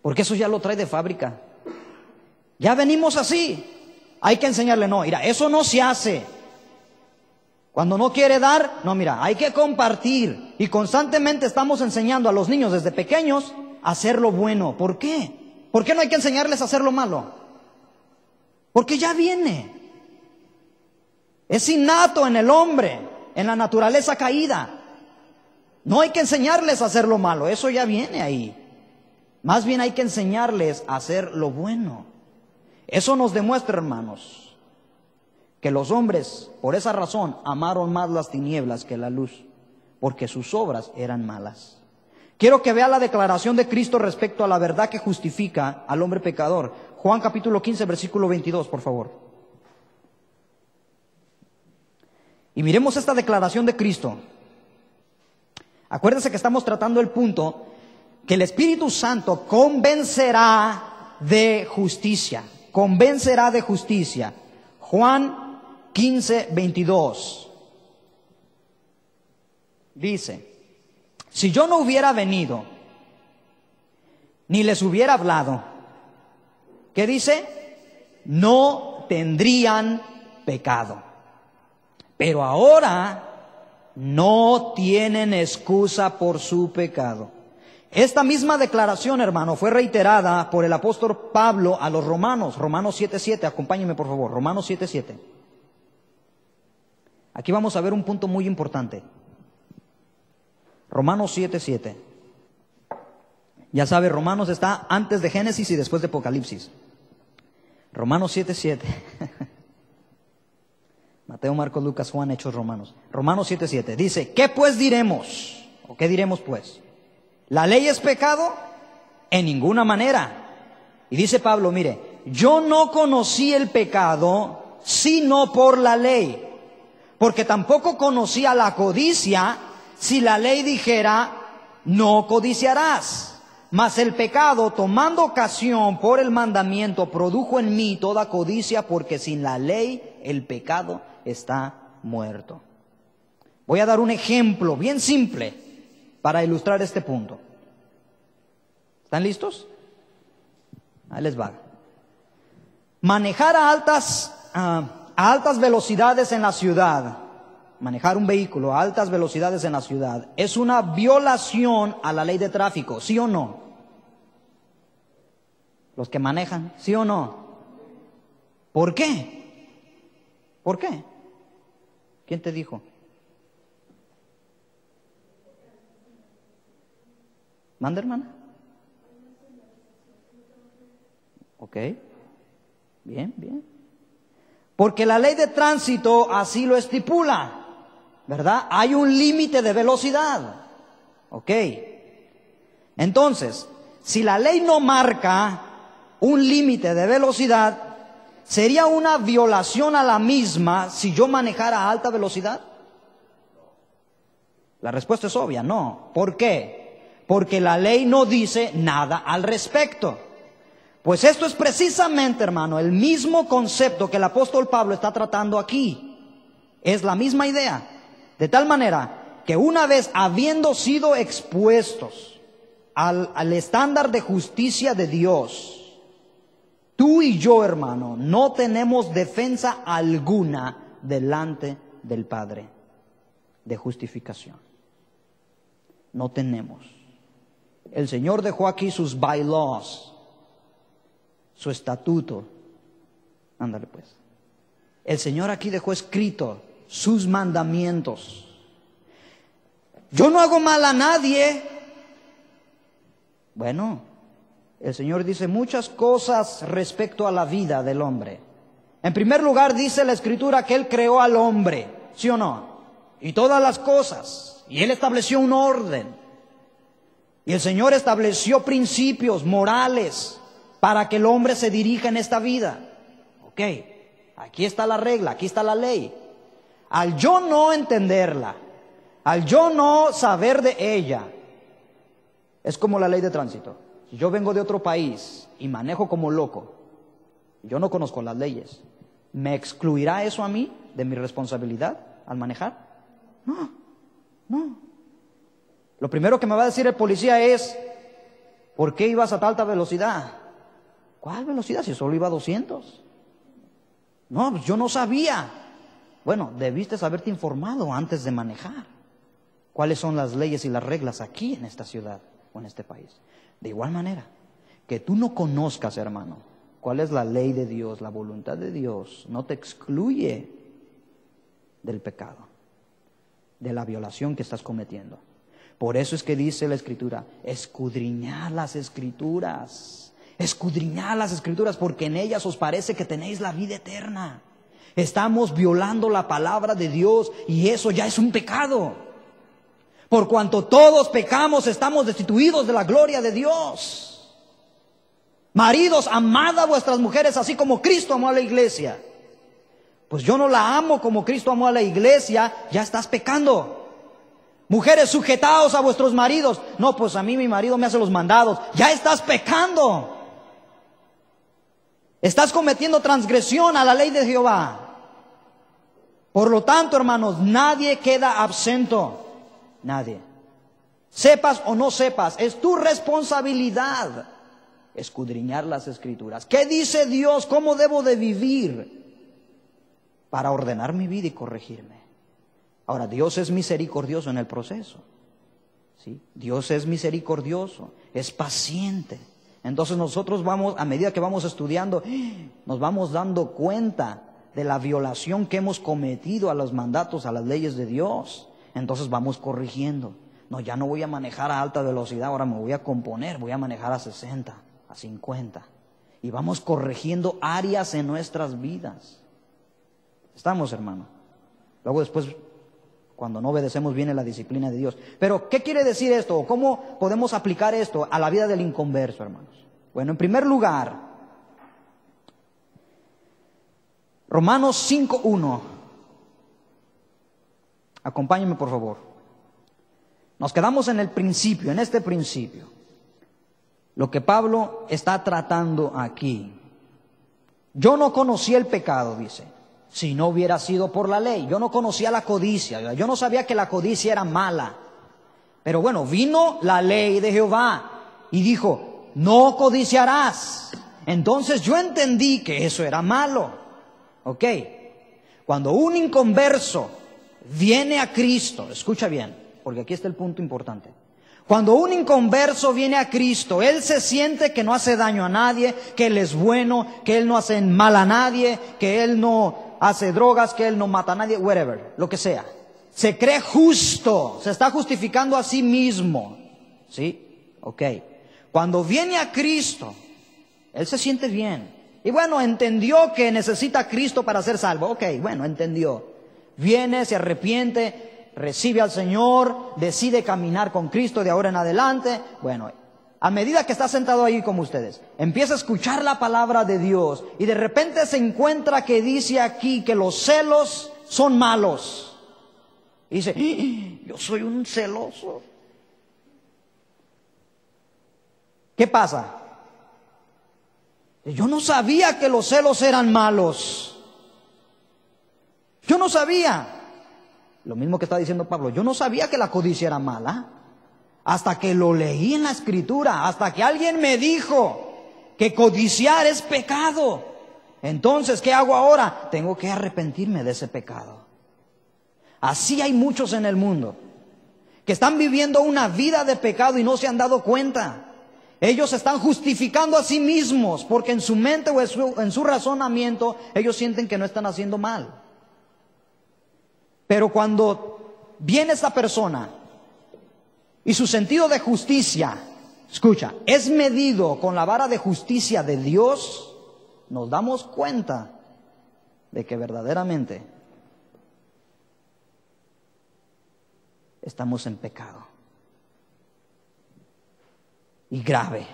Porque eso ya lo trae de fábrica. Ya venimos así. Hay que enseñarle, no, mira, eso no se hace. Cuando no quiere dar, no, mira, hay que compartir. Y constantemente estamos enseñando a los niños desde pequeños a hacer lo bueno. ¿Por qué? ¿Por qué no hay que enseñarles a hacer lo malo? Porque ya viene. Es innato en el hombre, en la naturaleza caída. No hay que enseñarles a hacer lo malo, eso ya viene ahí. Más bien hay que enseñarles a hacer lo bueno. Eso nos demuestra, hermanos, que los hombres, por esa razón, amaron más las tinieblas que la luz, porque sus obras eran malas. Quiero que vea la declaración de Cristo respecto a la verdad que justifica al hombre pecador. Juan capítulo 15, versículo 22, por favor. Y miremos esta declaración de Cristo. Acuérdense que estamos tratando el punto que el Espíritu Santo convencerá de justicia. Convencerá de justicia. Juan 15, 22. Dice: si yo no hubiera venido, ni les hubiera hablado, ¿qué dice? No tendrían pecado. Pero ahora no tienen excusa por su pecado. Esta misma declaración, hermano, fue reiterada por el apóstol Pablo a los romanos. Romanos 7:7, acompáñenme por favor. Romanos 7:7. Aquí vamos a ver un punto muy importante. Romanos 7:7. Ya sabe, Romanos está antes de Génesis y después de Apocalipsis. Romanos 7:7. Mateo, Marcos, Lucas, Juan, Hechos, Romanos. Romanos 7:7. Dice: ¿qué pues diremos? ¿O qué diremos pues? ¿La ley es pecado? En ninguna manera. Y dice Pablo, mire, yo no conocí el pecado sino por la ley, porque tampoco conocía la codicia si la ley dijera, no codiciarás. Mas el pecado, tomando ocasión por el mandamiento, produjo en mí toda codicia, porque sin la ley el pecado está muerto. Voy a dar un ejemplo bien simple para ilustrar este punto. ¿Están listos? Ahí les va. Manejar a altas velocidades en la ciudad, manejar un vehículo a altas velocidades en la ciudad, es una violación a la ley de tráfico, ¿sí o no? Los que manejan, ¿sí o no? ¿Por qué? ¿Por qué? ¿Quién te dijo? ¿Manda, hermana? Ok. Bien, bien. Porque la ley de tránsito así lo estipula, ¿verdad? Hay un límite de velocidad. Ok. Entonces, si la ley no marca un límite de velocidad, ¿sería una violación a la misma si yo manejara a alta velocidad? La respuesta es obvia, no. ¿Por qué? Porque la ley no dice nada al respecto. Pues esto es precisamente, hermano, el mismo concepto que el apóstol Pablo está tratando aquí. Es la misma idea. De tal manera que una vez habiendo sido expuestos al estándar de justicia de Dios, tú y yo, hermano, no tenemos defensa alguna delante del Padre de justificación. No tenemos. El Señor dejó aquí sus bylaws, su estatuto. Ándale pues. El Señor aquí dejó escrito sus mandamientos. Yo no hago mal a nadie. Bueno, el Señor dice muchas cosas respecto a la vida del hombre. En primer lugar, dice la Escritura que Él creó al hombre, ¿sí o no? Y todas las cosas. Y Él estableció un orden. Y el Señor estableció principios morales para que el hombre se dirija en esta vida. Ok, aquí está la regla, aquí está la ley. Al yo no entenderla, al yo no saber de ella, es como la ley de tránsito. Si yo vengo de otro país y manejo como loco, yo no conozco las leyes, ¿me excluirá eso a mí de mi responsabilidad al manejar? No, no. Lo primero que me va a decir el policía es, ¿por qué ibas a alta velocidad? ¿Cuál velocidad? Si solo iba a 200. No, pues yo no sabía. Bueno, debiste haberte informado antes de manejar. ¿Cuáles son las leyes y las reglas aquí en esta ciudad o en este país? De igual manera, que tú no conozcas, hermano, ¿Cuál es la ley de Dios? La voluntad de Dios no te excluye del pecado, de la violación que estás cometiendo. Por eso es que dice la Escritura, escudriñad las Escrituras. Escudriñad las Escrituras, porque en ellas os parece que tenéis la vida eterna. Estamos violando la palabra de Dios y eso ya es un pecado. Por cuanto todos pecamos, estamos destituidos de la gloria de Dios. Maridos, amad a vuestras mujeres así como Cristo amó a la iglesia. Pues yo no la amo como Cristo amó a la iglesia, ya estás pecando. Mujeres, sujetaos a vuestros maridos. No, pues a mí mi marido me hace los mandados. Ya estás pecando. Estás cometiendo transgresión a la ley de Jehová. Por lo tanto, hermanos, nadie queda absento. Nadie. Sepas o no sepas, es tu responsabilidad escudriñar las Escrituras. ¿Qué dice Dios? ¿Cómo debo de vivir para ordenar mi vida y corregirme? Ahora, Dios es misericordioso en el proceso, ¿sí? Dios es misericordioso, es paciente. Entonces nosotros vamos, a medida que vamos estudiando, nos vamos dando cuenta de la violación que hemos cometido a los mandatos, a las leyes de Dios. Entonces vamos corrigiendo. No, ya no voy a manejar a alta velocidad, ahora me voy a componer, voy a manejar a 60, a 50. Y vamos corrigiendo áreas en nuestras vidas. ¿Estamos, hermano? Luego después, cuando no obedecemos, viene la disciplina de Dios. Pero, ¿qué quiere decir esto? ¿Cómo podemos aplicar esto a la vida del inconverso, hermanos? Bueno, en primer lugar, Romanos 5:1. Acompáñenme, por favor. Nos quedamos en el principio, en este principio. Lo que Pablo está tratando aquí. Yo no conocía el pecado, dice, si no hubiera sido por la ley. Yo no conocía la codicia. Yo no sabía que la codicia era mala. Pero bueno, vino la ley de Jehová y dijo, no codiciarás. Entonces yo entendí que eso era malo. ¿Ok? Cuando un inconverso viene a Cristo, escucha bien, porque aquí está el punto importante. Cuando un inconverso viene a Cristo, él se siente que no hace daño a nadie, que él es bueno, que él no hace mal a nadie, que él no hace drogas, que él no mata a nadie, whatever, lo que sea. Se cree justo, se está justificando a sí mismo. ¿Sí? Ok. Cuando viene a Cristo, él se siente bien. Y bueno, entendió que necesita a Cristo para ser salvo. Ok, bueno, entendió. Viene, se arrepiente, recibe al Señor, decide caminar con Cristo de ahora en adelante. Bueno, a medida que está sentado ahí como ustedes, empieza a escuchar la palabra de Dios y de repente se encuentra que dice aquí que los celos son malos. Y dice, yo soy un celoso. ¿Qué pasa? Yo no sabía que los celos eran malos. Yo no sabía. Lo mismo que está diciendo Pablo. Yo no sabía que la codicia era mala. Hasta que lo leí en la Escritura. Hasta que alguien me dijo que codiciar es pecado. Entonces, ¿qué hago ahora? Tengo que arrepentirme de ese pecado. Así hay muchos en el mundo que están viviendo una vida de pecado y no se han dado cuenta. Ellos se están justificando a sí mismos porque en su mente o en su razonamiento ellos sienten que no están haciendo mal. Pero cuando viene esa persona y su sentido de justicia, escucha, es medido con la vara de justicia de Dios, nos damos cuenta de que verdaderamente estamos en pecado. Y grave.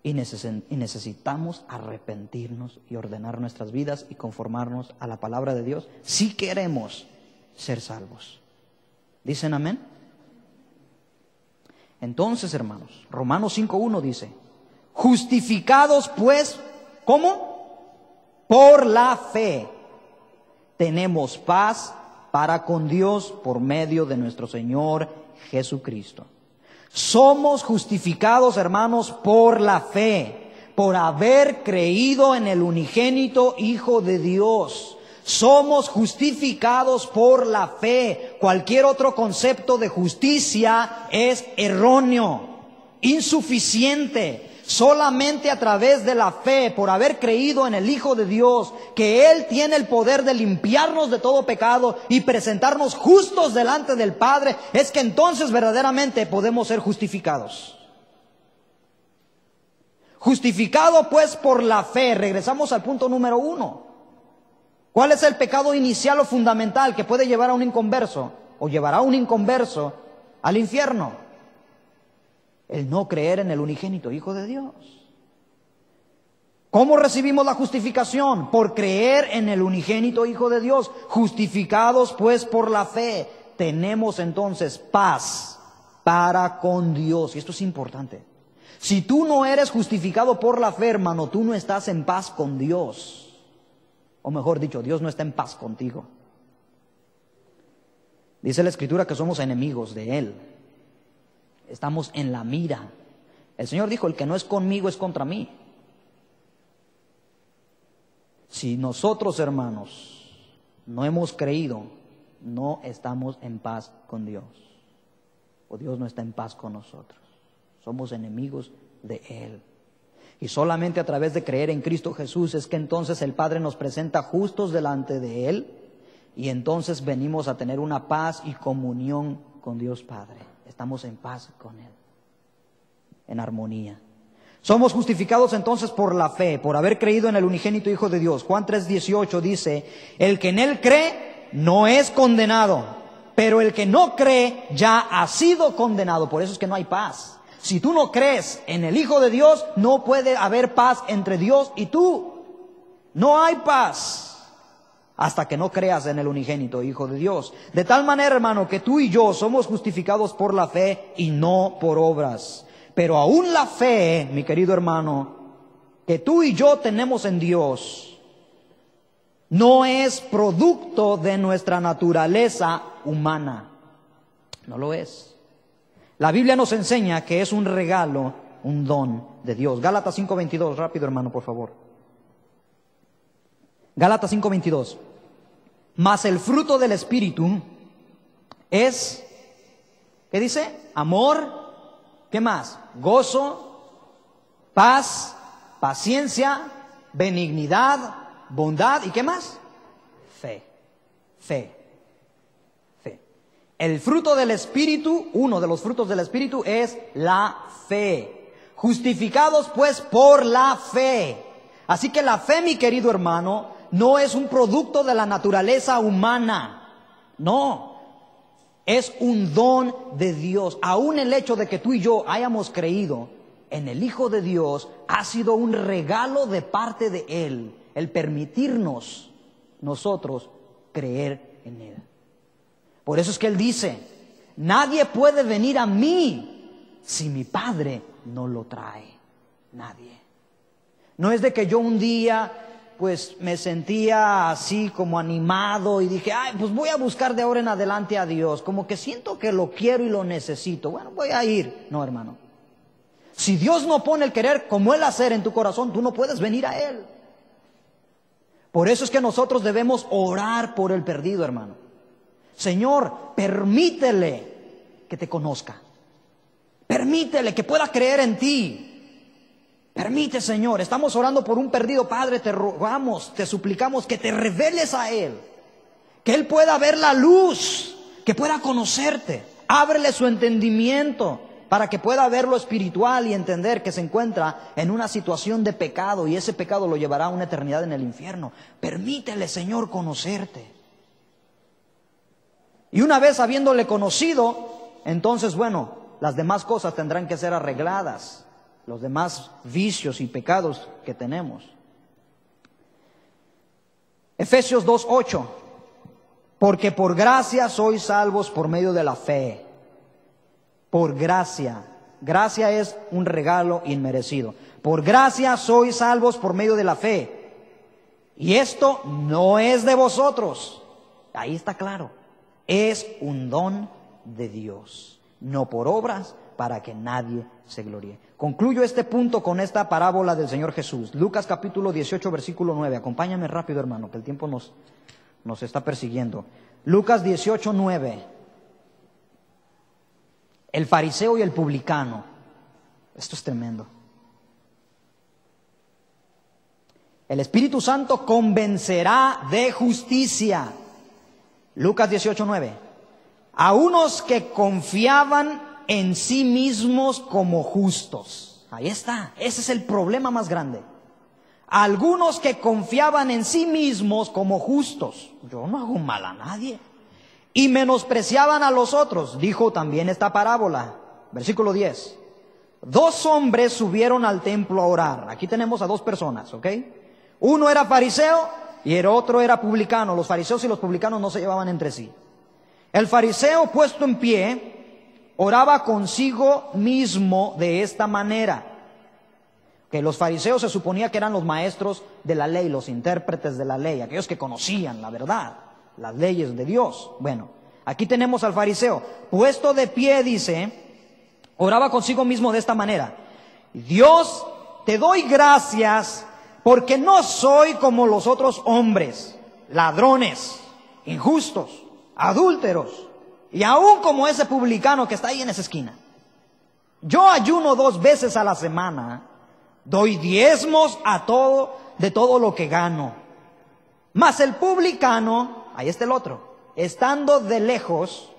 Y necesitamos arrepentirnos y ordenar nuestras vidas y conformarnos a la palabra de Dios si queremos ser salvos. ¿Dicen amén? Entonces, hermanos, Romanos 5:1 dice, justificados pues, ¿cómo? Por la fe tenemos paz para con Dios por medio de nuestro Señor Jesucristo. Somos justificados, hermanos, por la fe, por haber creído en el unigénito Hijo de Dios. Somos justificados por la fe. Cualquier otro concepto de justicia es erróneo, insuficiente. Solamente a través de la fe, por haber creído en el Hijo de Dios, que Él tiene el poder de limpiarnos de todo pecado y presentarnos justos delante del Padre, es que entonces verdaderamente podemos ser justificados. Justificado pues por la fe. Regresamos al punto número 1. ¿Cuál es el pecado inicial o fundamental que puede llevar a un inconverso o llevará a un inconverso al infierno? El no creer en el unigénito Hijo de Dios. ¿Cómo recibimos la justificación? Por creer en el unigénito Hijo de Dios. Justificados pues por la fe, tenemos entonces paz para con Dios. Y esto es importante. Si tú no eres justificado por la fe, hermano, tú no estás en paz con Dios. O mejor dicho, Dios no está en paz contigo. Dice la Escritura que somos enemigos de Él. Estamos en la mira. El Señor dijo, el que no es conmigo es contra mí. Si nosotros, hermanos, no hemos creído, no estamos en paz con Dios. O Dios no está en paz con nosotros. Somos enemigos de Él. Y solamente a través de creer en Cristo Jesús es que entonces el Padre nos presenta justos delante de Él. Y entonces venimos a tener una paz y comunión con Dios Padre. Estamos en paz con Él, en armonía. Somos justificados entonces por la fe, por haber creído en el unigénito Hijo de Dios. Juan 3:18 dice, el que en Él cree no es condenado, pero el que no cree ya ha sido condenado. Por eso es que no hay paz. Si tú no crees en el Hijo de Dios, no puede haber paz entre Dios y tú. No hay paz hasta que no creas en el unigénito Hijo de Dios. De tal manera, hermano, que tú y yo somos justificados por la fe y no por obras. Pero aún la fe, mi querido hermano, que tú y yo tenemos en Dios, no es producto de nuestra naturaleza humana. No lo es. La Biblia nos enseña que es un regalo, un don de Dios. Gálatas 5:22, rápido hermano, por favor. Gálatas 5:22. Mas el fruto del Espíritu es, ¿qué dice? Amor, ¿qué más? Gozo, paz, paciencia, benignidad, bondad, ¿y qué más? Fe. El fruto del Espíritu, uno de los frutos del Espíritu es la fe. Justificados pues por la fe. Así que la fe, mi querido hermano, no es un producto de la naturaleza humana. No, es un don de Dios. Aún el hecho de que tú y yo hayamos creído en el Hijo de Dios ha sido un regalo de parte de Él, el permitirnos nosotros creer en Él. Por eso es que Él dice, nadie puede venir a mí si mi Padre no lo trae. Nadie. No es de que yo un día pues me sentía así como animado y dije, ay, pues voy a buscar de ahora en adelante a Dios, como que siento que lo quiero y lo necesito, bueno, voy a ir. No, hermano, si Dios no pone el querer como el hacer en tu corazón, tú no puedes venir a Él. Por eso es que nosotros debemos orar por el perdido, hermano. Señor, permítele que te conozca, permítele que pueda creer en ti. Permite, Señor, estamos orando por un perdido. Padre, te rogamos, te suplicamos que te reveles a Él, que Él pueda ver la luz, que pueda conocerte. Ábrele su entendimiento para que pueda ver lo espiritual y entender que se encuentra en una situación de pecado y ese pecado lo llevará a una eternidad en el infierno. Permítele, Señor, conocerte. Y una vez habiéndole conocido, entonces, bueno, las demás cosas tendrán que ser arregladas. Los demás vicios y pecados que tenemos. Efesios 2:8. Porque por gracia sois salvos por medio de la fe. Por gracia. Gracia es un regalo inmerecido. Por gracia sois salvos por medio de la fe. Y esto no es de vosotros. Ahí está claro. Es un don de Dios. No por obras, para que nadie se gloríe. Concluyo este punto con esta parábola del Señor Jesús. Lucas capítulo 18, versículo 9. Acompáñame rápido, hermano, que el tiempo nos está persiguiendo. Lucas 18, 9. El fariseo y el publicano. Esto es tremendo. El Espíritu Santo convencerá de justicia. Lucas 18:9. A unos que confiaban en sí mismos como justos. Ahí está, ese es el problema más grande. Algunos que confiaban en sí mismos como justos. Yo no hago mal a nadie. Y menospreciaban a los otros. Dijo también esta parábola. Versículo 10. 2 hombres subieron al templo a orar. Aquí tenemos a 2 personas, ¿ok? Uno era fariseo y el otro era publicano. Los fariseos y los publicanos no se llevaban entre sí. El fariseo, puesto en pie, oraba consigo mismo de esta manera. Que los fariseos se suponía que eran los maestros de la ley, los intérpretes de la ley, aquellos que conocían la verdad, las leyes de Dios. Bueno, aquí tenemos al fariseo, puesto de pie, dice, oraba consigo mismo de esta manera: Dios, te doy gracias porque no soy como los otros hombres, ladrones, injustos, adúlteros, y aún como ese publicano que está ahí en esa esquina. Yo ayuno 2 veces a la semana, doy diezmos de todo lo que gano. Mas el publicano, ahí está el otro, estando de lejos,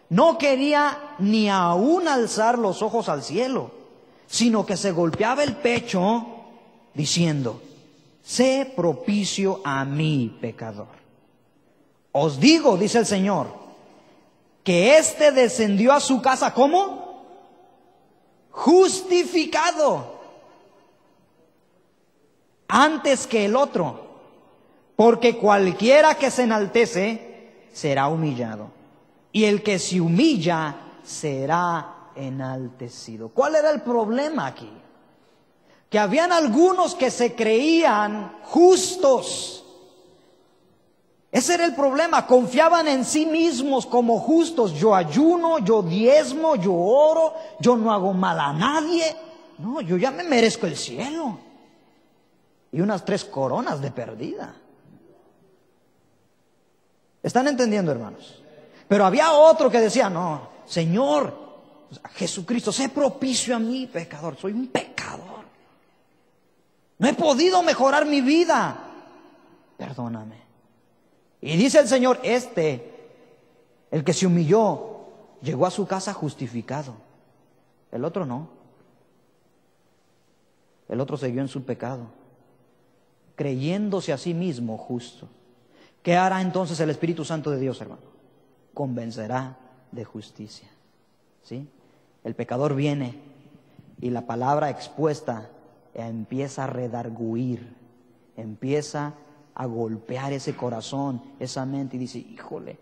no quería ni aún alzar los ojos al cielo, sino que se golpeaba el pecho diciendo: sé propicio a mí, pecador. Os digo, dice el Señor, que éste descendió a su casa, ¿cómo? Justificado antes que el otro, porque cualquiera que se enaltece será humillado, y el que se humilla será enaltecido. ¿Cuál era el problema aquí? Que habían algunos que se creían justos. Ese era el problema, confiaban en sí mismos como justos. Yo ayuno, yo diezmo, yo oro, yo no hago mal a nadie. No, yo ya me merezco el cielo. Y unas 3 coronas de perdida. ¿Están entendiendo, hermanos? Pero había otro que decía: no, Señor, Jesucristo, sé propicio a mí, pecador. Soy un pecador. No he podido mejorar mi vida. Perdóname. Y dice el Señor, el que se humilló, llegó a su casa justificado. El otro no. El otro siguió en su pecado, creyéndose a sí mismo justo. ¿Qué hará entonces el Espíritu Santo de Dios, hermano? Convencerá de justicia. ¿Sí? El pecador viene y la palabra expuesta empieza a redarguir, empieza a golpear ese corazón, esa mente, y dice: híjole,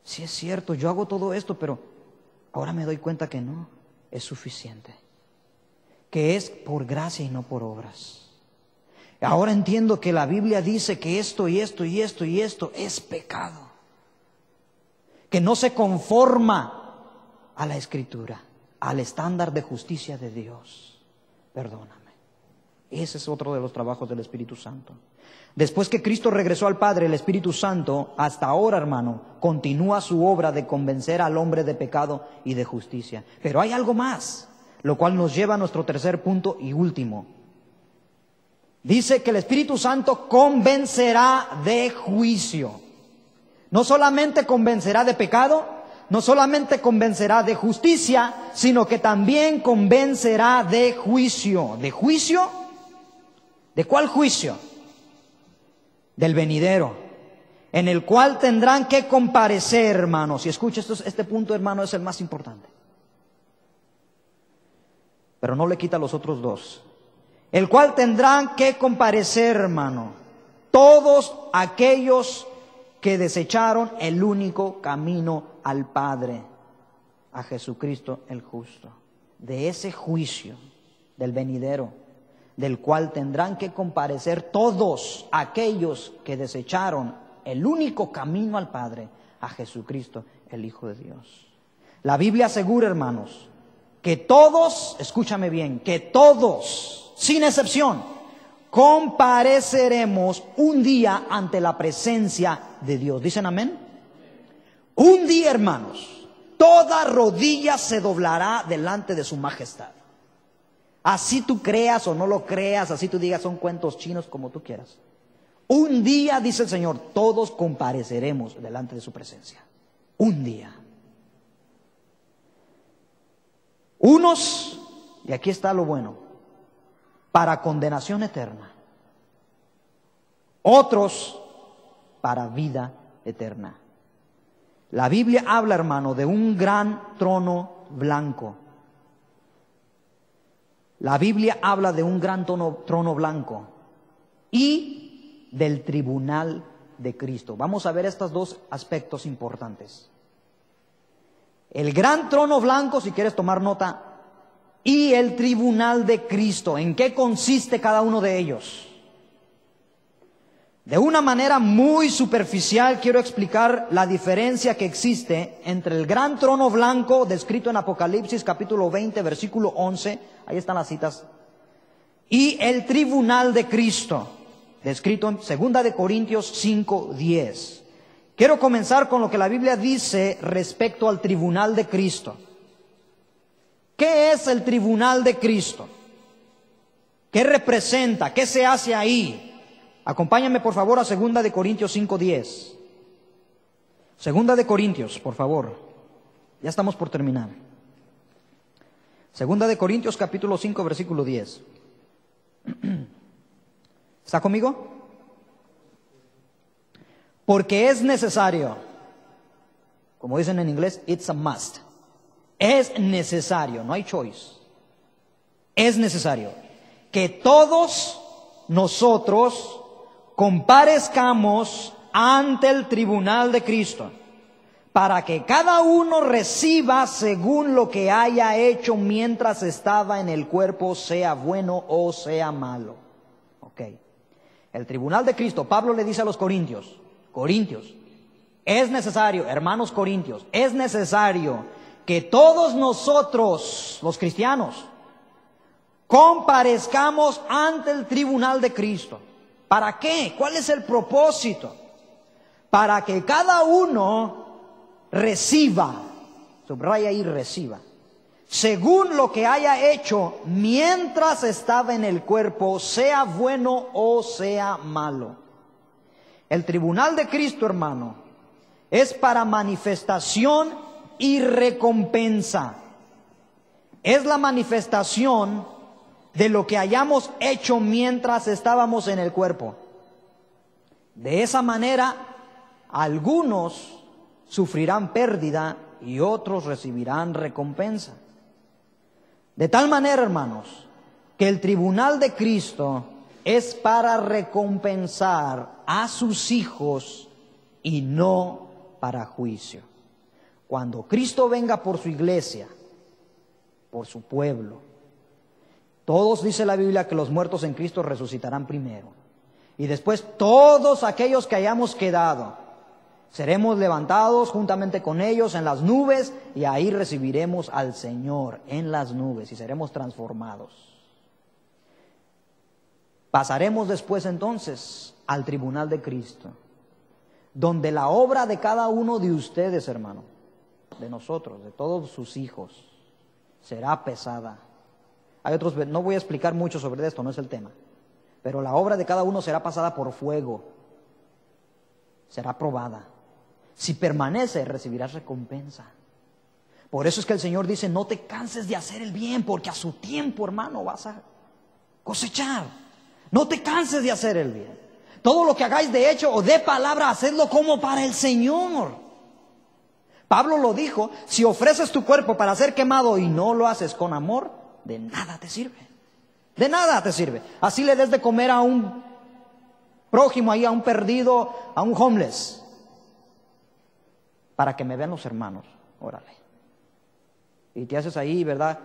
sí es cierto, yo hago todo esto, pero ahora me doy cuenta que no es suficiente, que es por gracia y no por obras. Ahora entiendo que la Biblia dice que esto y esto y esto y esto es pecado, que no se conforma a la Escritura, al estándar de justicia de Dios. Perdóname. Ese es otro de los trabajos del Espíritu Santo. Después que Cristo regresó al Padre, el Espíritu Santo, hasta ahora, hermano, continúa su obra de convencer al hombre de pecado y de justicia. Pero hay algo más, lo cual nos lleva a nuestro tercer punto y último. Dice que el Espíritu Santo convencerá de juicio. No solamente convencerá de pecado, no solamente convencerá de justicia, sino que también convencerá de juicio. ¿De juicio? ¿De cuál juicio? Del venidero, en el cual tendrán que comparecer, hermanos. Y escucha, este punto, hermano, es el más importante. Pero no le quita los otros 2. El cual tendrán que comparecer, hermano, todos aquellos que desecharon el único camino al Padre, a Jesucristo el justo. De ese juicio, del venidero, del cual tendrán que comparecer todos aquellos que desecharon el único camino al Padre, a Jesucristo el Hijo de Dios. La Biblia asegura, hermanos, que todos, escúchame bien, que todos, sin excepción, compareceremos un día ante la presencia de Dios. ¿Dicen amén? Un día, hermanos, toda rodilla se doblará delante de su majestad. Así tú creas o no lo creas, así tú digas son cuentos chinos, como tú quieras. Un día, dice el Señor, todos compareceremos delante de su presencia. Un día. Unos, y aquí está lo bueno, para condenación eterna. Otros para vida eterna. La Biblia habla, hermano, de un gran trono blanco. La Biblia habla de un gran trono blanco y del tribunal de Cristo. Vamos a ver estos dos aspectos importantes. El gran trono blanco, si quieres tomar nota, y el tribunal de Cristo. ¿En qué consiste cada uno de ellos? De una manera muy superficial quiero explicar la diferencia que existe entre el gran trono blanco descrito en Apocalipsis capítulo 20 versículo 11, ahí están las citas, y el tribunal de Cristo descrito en 2 de Corintios 5, 10. Quiero comenzar con lo que la Biblia dice respecto al tribunal de Cristo. ¿Qué es el tribunal de Cristo? ¿Qué representa? ¿Qué se hace ahí? Acompáñame por favor a 2 de Corintios 5:10. 2 de Corintios, por favor. Ya estamos por terminar. 2 de Corintios capítulo 5 versículo 10. ¿Está conmigo? Porque es necesario, como dicen en inglés, it's a must. Es necesario, no hay choice. Es necesario que todos nosotros comparezcamos ante el tribunal de Cristo, para que cada uno reciba según lo que haya hecho mientras estaba en el cuerpo, sea bueno o sea malo. Ok. El tribunal de Cristo, Pablo le dice a los corintios, es necesario, hermanos corintios, es necesario que todos nosotros, los cristianos, comparezcamos ante el tribunal de Cristo. ¿Para qué? ¿Cuál es el propósito? Para que cada uno reciba, subraya ahí, reciba, según lo que haya hecho mientras estaba en el cuerpo, sea bueno o sea malo. El tribunal de Cristo, hermano, es para manifestación y recompensa. Es la manifestación de lo que hayamos hecho mientras estábamos en el cuerpo. De esa manera, algunos sufrirán pérdida y otros recibirán recompensa. De tal manera, hermanos, que el tribunal de Cristo es para recompensar a sus hijos y no para juicio. Cuando Cristo venga por su iglesia, por su pueblo, todos, dice la Biblia, que los muertos en Cristo resucitarán primero. Y después todos aquellos que hayamos quedado, seremos levantados juntamente con ellos en las nubes y ahí recibiremos al Señor en las nubes y seremos transformados. Pasaremos después entonces al tribunal de Cristo, donde la obra de cada uno de ustedes, hermano, de nosotros, de todos sus hijos, será pesada. Hay otros, no voy a explicar mucho sobre esto, no es el tema, pero la obra de cada uno será pasada por fuego, será probada. Si permanece, recibirás recompensa. Por eso es que el Señor dice, no te canses de hacer el bien, porque a su tiempo, hermano, vas a cosechar. No te canses de hacer el bien. Todo lo que hagáis de hecho o de palabra, hacedlo como para el Señor. Pablo lo dijo, si ofreces tu cuerpo para ser quemado y no lo haces con amor, de nada te sirve. De nada te sirve. Así le des de comer a un prójimo ahí, a un perdido, a un homeless, para que me vean los hermanos, órale. Y te haces ahí, ¿verdad?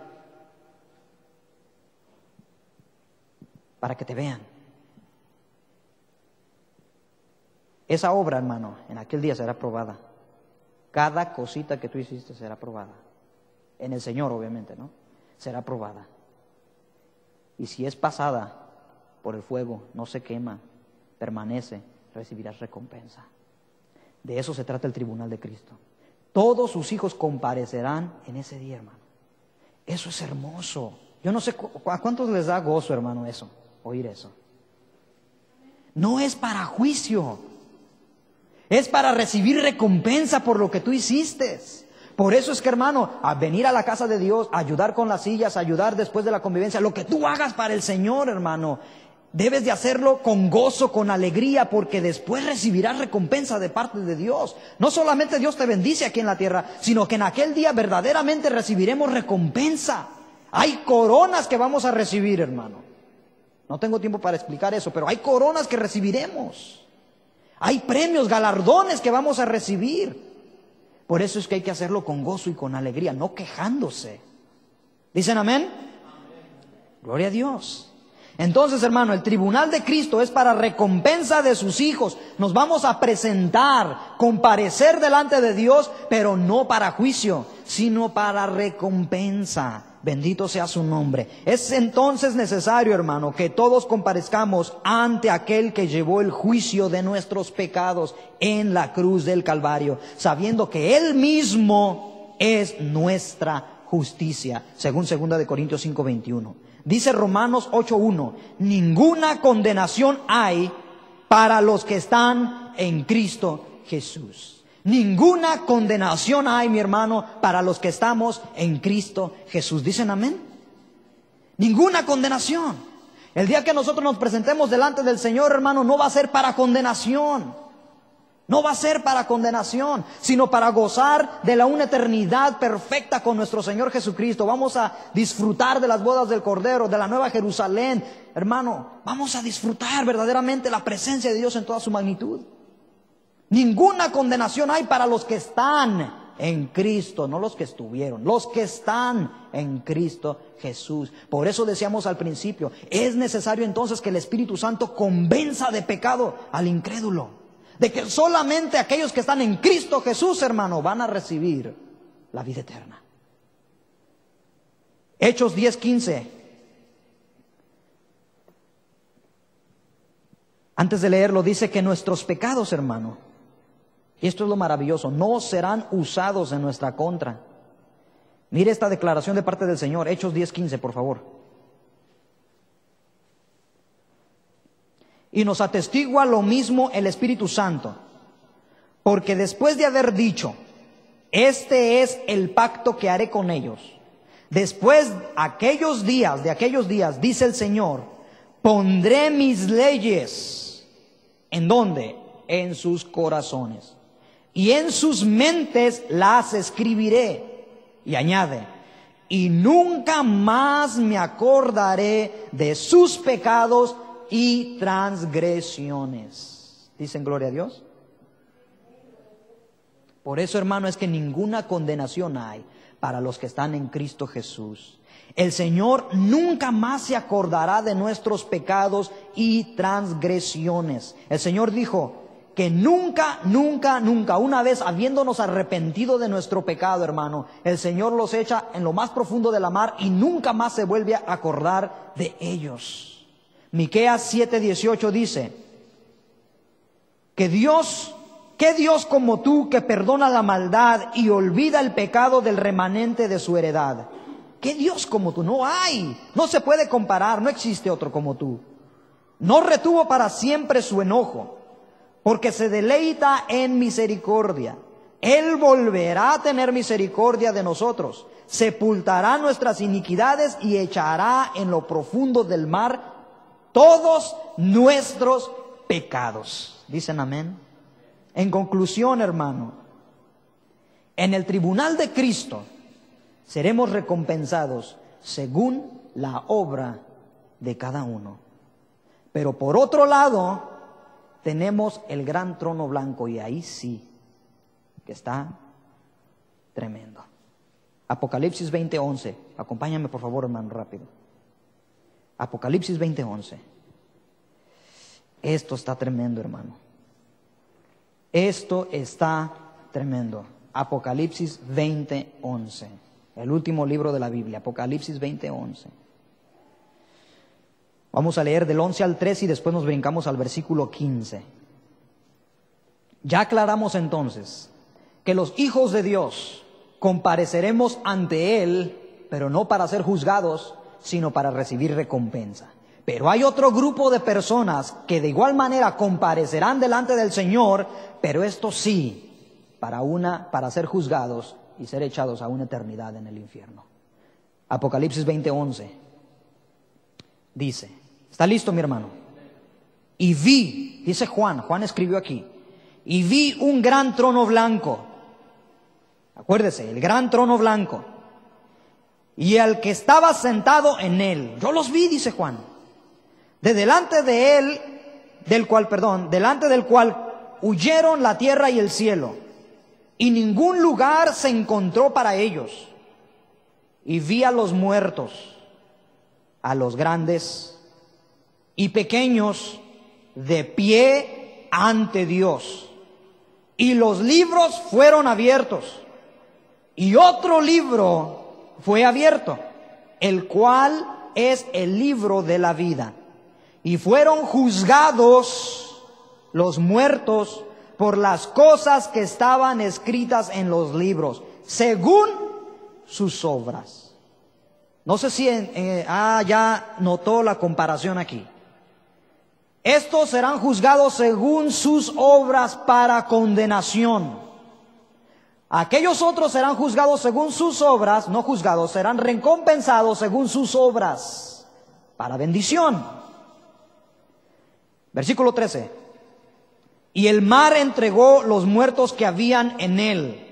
Para que te vean. Esa obra, hermano, en aquel día será probada. Cada cosita que tú hiciste será probada. En el Señor, obviamente, ¿no? Será probada. Y si es pasada por el fuego, no se quema, permanece, recibirás recompensa. De eso se trata el tribunal de Cristo. Todos sus hijos comparecerán en ese día, hermano. Eso es hermoso. Yo no sé a cuántos les da gozo, hermano, eso, oír eso. No es para juicio, es para recibir recompensa por lo que tú hiciste. Por eso es que, hermano, a venir a la casa de Dios, ayudar con las sillas, ayudar después de la convivencia, lo que tú hagas para el Señor, hermano, debes de hacerlo con gozo, con alegría, porque después recibirás recompensa de parte de Dios. No solamente Dios te bendice aquí en la tierra, sino que en aquel día verdaderamente recibiremos recompensa. Hay coronas que vamos a recibir, hermano. No tengo tiempo para explicar eso, pero hay coronas que recibiremos. Hay premios, galardones que vamos a recibir. Por eso es que hay que hacerlo con gozo y con alegría, no quejándose. ¿Dicen amén? Gloria a Dios. Entonces, hermano, el tribunal de Cristo es para recompensa de sus hijos. Nos vamos a presentar, comparecer delante de Dios, pero no para juicio, sino para recompensa. Bendito sea su nombre. Es entonces necesario, hermano, que todos comparezcamos ante aquel que llevó el juicio de nuestros pecados en la cruz del Calvario, sabiendo que Él mismo es nuestra justicia, según 2 Corintios 5:21. Dice Romanos 8:1, ninguna condenación hay para los que están en Cristo Jesús. Ninguna condenación hay, mi hermano, para los que estamos en Cristo Jesús. ¿Dicen amén? Ninguna condenación. El día que nosotros nos presentemos delante del Señor, hermano, no va a ser para condenación. No va a ser para condenación, sino para gozar de una eternidad perfecta con nuestro Señor Jesucristo. Vamos a disfrutar de las bodas del Cordero, de la Nueva Jerusalén. Hermano, vamos a disfrutar verdaderamente la presencia de Dios en toda su magnitud. Ninguna condenación hay para los que están en Cristo, no los que estuvieron, los que están en Cristo Jesús. Por eso decíamos al principio, es necesario entonces que el Espíritu Santo convenza de pecado al incrédulo, de que solamente aquellos que están en Cristo Jesús, hermano, van a recibir la vida eterna. Hechos 10:15. Antes de leerlo dice que nuestros pecados, hermano, y esto es lo maravilloso, no serán usados en nuestra contra. Mire esta declaración de parte del Señor, Hechos 10:15, por favor. Y nos atestigua lo mismo el Espíritu Santo, porque después de haber dicho, este es el pacto que haré con ellos, después de aquellos días, dice el Señor, pondré mis leyes, ¿en dónde? En sus corazones, y en sus mentes las escribiré. Y añade, y nunca más me acordaré de sus pecados y transgresiones. ¿Dicen gloria a Dios? Por eso, hermano, es que ninguna condenación hay para los que están en Cristo Jesús. El Señor nunca más se acordará de nuestros pecados y transgresiones. El Señor dijo que nunca, una vez habiéndonos arrepentido de nuestro pecado, hermano, el Señor los echa en lo más profundo de la mar y nunca más se vuelve a acordar de ellos. Miqueas 7:18 dice que ¿qué Dios como tú que perdona la maldad y olvida el pecado del remanente de su heredad? ¿Qué Dios como tú? No hay, no se puede comparar, no existe otro como tú. No retuvo para siempre su enojo, porque se deleita en misericordia. Él volverá a tener misericordia de nosotros, sepultará nuestras iniquidades y echará en lo profundo del mar todos nuestros pecados. ¿Dicen amén? En conclusión, hermano, en el tribunal de Cristo seremos recompensados según la obra de cada uno. Pero por otro lado, tenemos el gran trono blanco, y ahí sí que está tremendo. Apocalipsis 20:11. Acompáñame por favor, hermano, rápido. Apocalipsis 20:11. Esto está tremendo, hermano. Esto está tremendo. Apocalipsis 20:11. El último libro de la Biblia, Apocalipsis 20:11. Vamos a leer del 11 al 13 y después nos brincamos al versículo 15. Ya aclaramos entonces que los hijos de Dios compareceremos ante Él, pero no para ser juzgados, sino para recibir recompensa. Pero hay otro grupo de personas que de igual manera comparecerán delante del Señor, pero esto sí, para ser juzgados y ser echados a una eternidad en el infierno. Apocalipsis 20:11 dice, ¿está listo, mi hermano? Y vi, dice Juan escribió aquí, y vi un gran trono blanco. Acuérdese, el gran trono blanco. Y al que estaba sentado en él. Yo los vi, dice Juan. Delante del cual huyeron la tierra y el cielo. Y ningún lugar se encontró para ellos. Y vi a los muertos, a los grandes y pequeños, de pie ante Dios. Y los libros fueron abiertos. Y otro libro fue abierto, el cual es el libro de la vida. Y fueron juzgados los muertos por las cosas que estaban escritas en los libros, según sus obras. No sé si ya notó la comparación aquí. Estos serán juzgados según sus obras para condenación. Aquellos otros serán juzgados según sus obras, no juzgados, serán recompensados según sus obras para bendición. Versículo 13. Y el mar entregó los muertos que habían en él,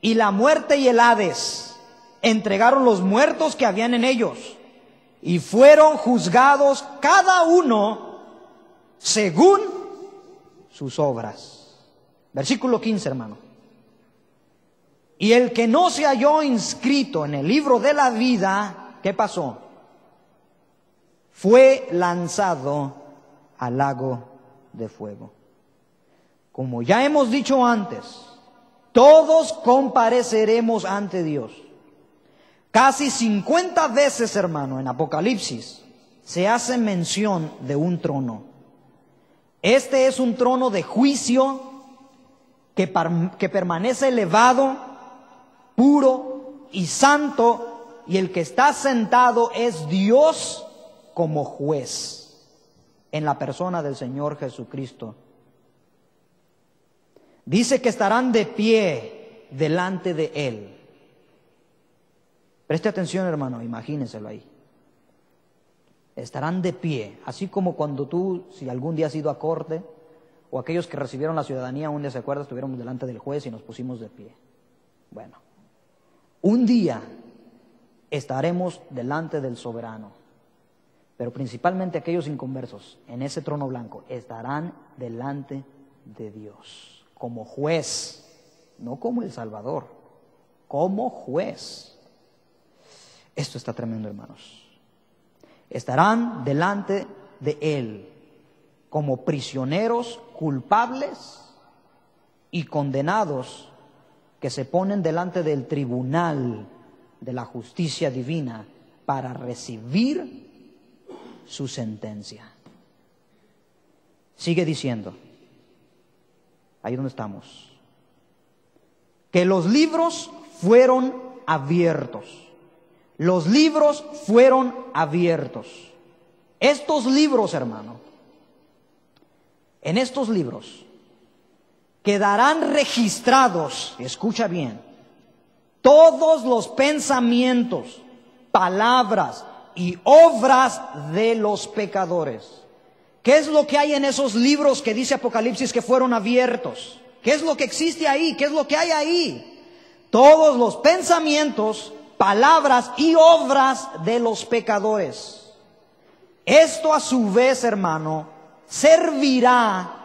y la muerte y el Hades entregaron los muertos que habían en ellos, y fueron juzgados cada uno según sus obras. Versículo 15, hermano. Y el que no se halló inscrito en el libro de la vida, ¿qué pasó? Fue lanzado al lago de fuego. Como ya hemos dicho antes, todos compareceremos ante Dios. Casi 50 veces, hermano, en Apocalipsis se hace mención de un trono. Este es un trono de juicio que permanece elevado, puro y santo, y el que está sentado es Dios como juez en la persona del Señor Jesucristo. Dice que estarán de pie delante de Él. Preste atención, hermano, imagínenselo ahí. Estarán de pie, así como cuando tú, si algún día has ido a corte, o aquellos que recibieron la ciudadanía, un día se acuerda, estuviéramos delante del juez y nos pusimos de pie. Bueno, un día estaremos delante del soberano, pero principalmente aquellos inconversos en ese trono blanco estarán delante de Dios como juez, no como el Salvador, como juez. Esto está tremendo, hermanos. Estarán delante de Él como prisioneros culpables y condenados que se ponen delante del tribunal de la justicia divina para recibir su sentencia. Sigue diciendo, ahí donde estamos, que los libros fueron abiertos. Los libros fueron abiertos. Estos libros, hermano, en estos libros quedarán registrados, escucha bien, todos los pensamientos, palabras y obras de los pecadores. ¿Qué es lo que hay en esos libros que dice Apocalipsis que fueron abiertos? ¿Qué es lo que existe ahí? ¿Qué es lo que hay ahí? Todos los pensamientos, palabras y obras de los pecadores. Esto a su vez, hermano, servirá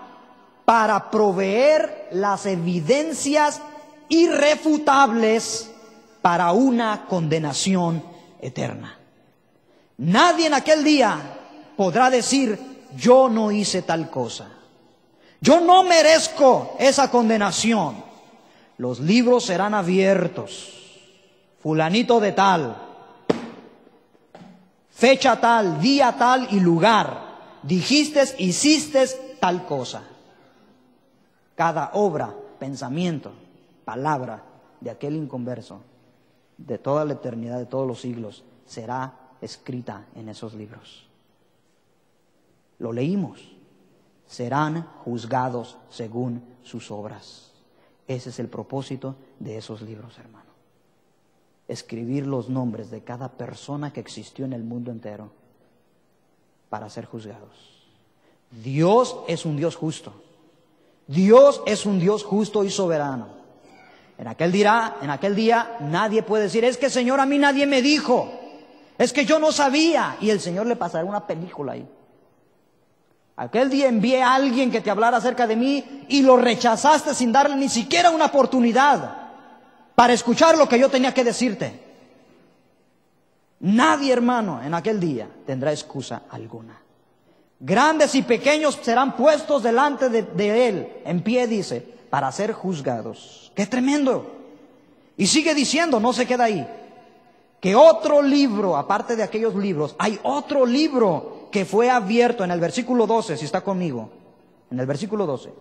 para proveer las evidencias irrefutables para una condenación eterna. Nadie en aquel día podrá decir, yo no hice tal cosa, yo no merezco esa condenación. Los libros serán abiertos. Fulanito de tal, fecha tal, día tal y lugar, dijiste, hiciste tal cosa. Cada obra, pensamiento, palabra de aquel inconverso, de toda la eternidad, de todos los siglos, será escrita en esos libros. Lo leímos. Serán juzgados según sus obras. Ese es el propósito de esos libros, hermano. Escribir los nombres de cada persona que existió en el mundo entero para ser juzgados. Dios es un Dios justo. Dios es un Dios justo y soberano. En aquel día nadie puede decir, es que Señor, a mí nadie me dijo, es que yo no sabía, y el Señor le pasará una película ahí. Aquel día envié a alguien que te hablara acerca de mí y lo rechazaste sin darle ni siquiera una oportunidad para escuchar lo que yo tenía que decirte. Nadie, hermano, en aquel día tendrá excusa alguna. Grandes y pequeños serán puestos delante de Él, en pie, dice, para ser juzgados. ¡Qué tremendo! Y sigue diciendo, no se queda ahí, que otro libro, aparte de aquellos libros, hay otro libro que fue abierto en el versículo 12, si está conmigo, en el versículo 12.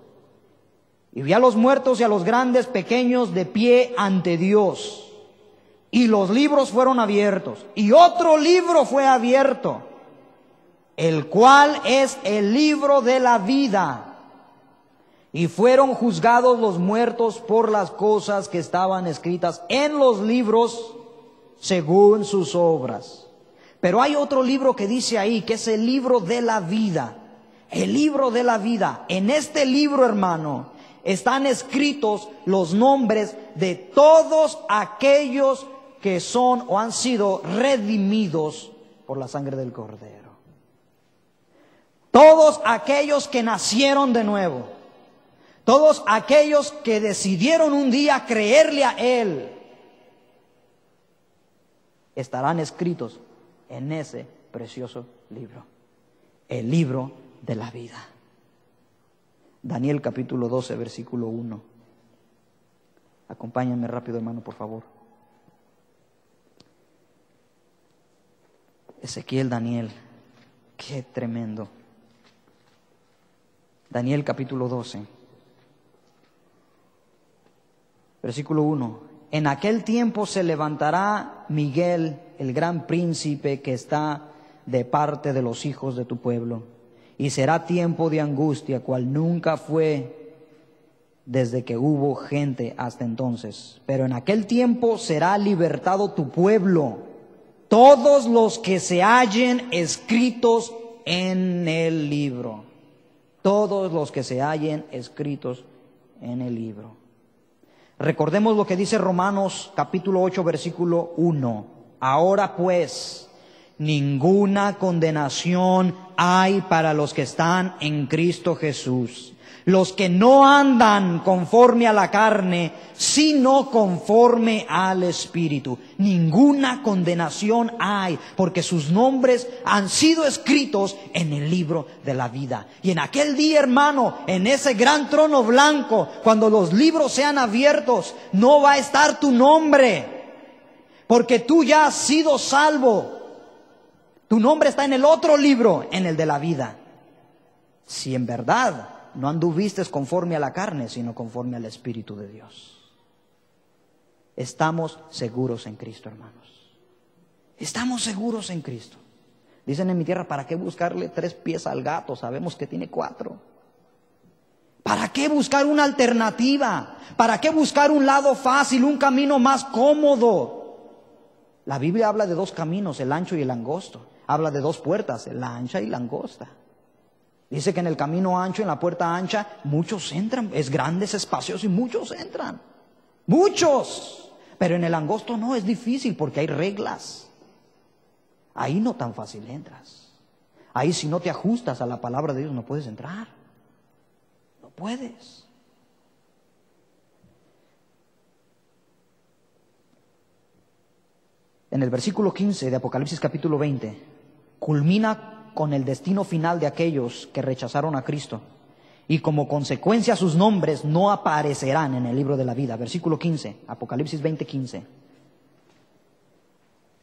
Y vi a los muertos y a los grandes, pequeños, de pie ante Dios. Y los libros fueron abiertos. Y otro libro fue abierto, el cual es el libro de la vida. Y fueron juzgados los muertos por las cosas que estaban escritas en los libros según sus obras. Pero hay otro libro que dice ahí, que es el libro de la vida. El libro de la vida. En este libro, hermano, están escritos los nombres de todos aquellos que son o han sido redimidos por la sangre del Cordero. Todos aquellos que nacieron de nuevo. Todos aquellos que decidieron un día creerle a Él, estarán escritos en ese precioso libro, el libro de la vida. Daniel capítulo 12, versículo 1. Acompáñenme rápido, hermano, por favor. Ezequiel, Daniel, qué tremendo. Daniel capítulo 12, versículo 1. En aquel tiempo se levantará Miguel, el gran príncipe que está de parte de los hijos de tu pueblo, y será tiempo de angustia, cual nunca fue desde que hubo gente hasta entonces. Pero en aquel tiempo será libertado tu pueblo, todos los que se hallen escritos en el libro. Todos los que se hallen escritos en el libro. Recordemos lo que dice Romanos capítulo 8, versículo 1. Ahora pues, ninguna condenación hay para los que están en Cristo Jesús. Los que no andan conforme a la carne, sino conforme al Espíritu. Ninguna condenación hay, porque sus nombres han sido escritos en el libro de la vida. Y en aquel día, hermano, en ese gran trono blanco, cuando los libros sean abiertos, no va a estar tu nombre, porque tú ya has sido salvo. Tu nombre está en el otro libro, en el de la vida. Si en verdad no anduviste conforme a la carne, sino conforme al Espíritu de Dios. Estamos seguros en Cristo, hermanos. Estamos seguros en Cristo. Dicen en mi tierra, ¿para qué buscarle 3 pies al gato? Sabemos que tiene 4. ¿Para qué buscar una alternativa? ¿Para qué buscar un lado fácil, un camino más cómodo? La Biblia habla de 2 caminos, el ancho y el angosto. Habla de 2 puertas, la ancha y la angosta. Dice que en el camino ancho, en la puerta ancha, muchos entran. Es grande, es espacioso y muchos entran. Muchos. Pero en el angosto no, es difícil porque hay reglas. Ahí no tan fácil entras. Ahí si no te ajustas a la palabra de Dios no puedes entrar. No puedes. En el versículo 15 de Apocalipsis capítulo 20, culmina con el destino final de aquellos que rechazaron a Cristo. Y como consecuencia sus nombres no aparecerán en el libro de la vida. Versículo 15, Apocalipsis 20:15.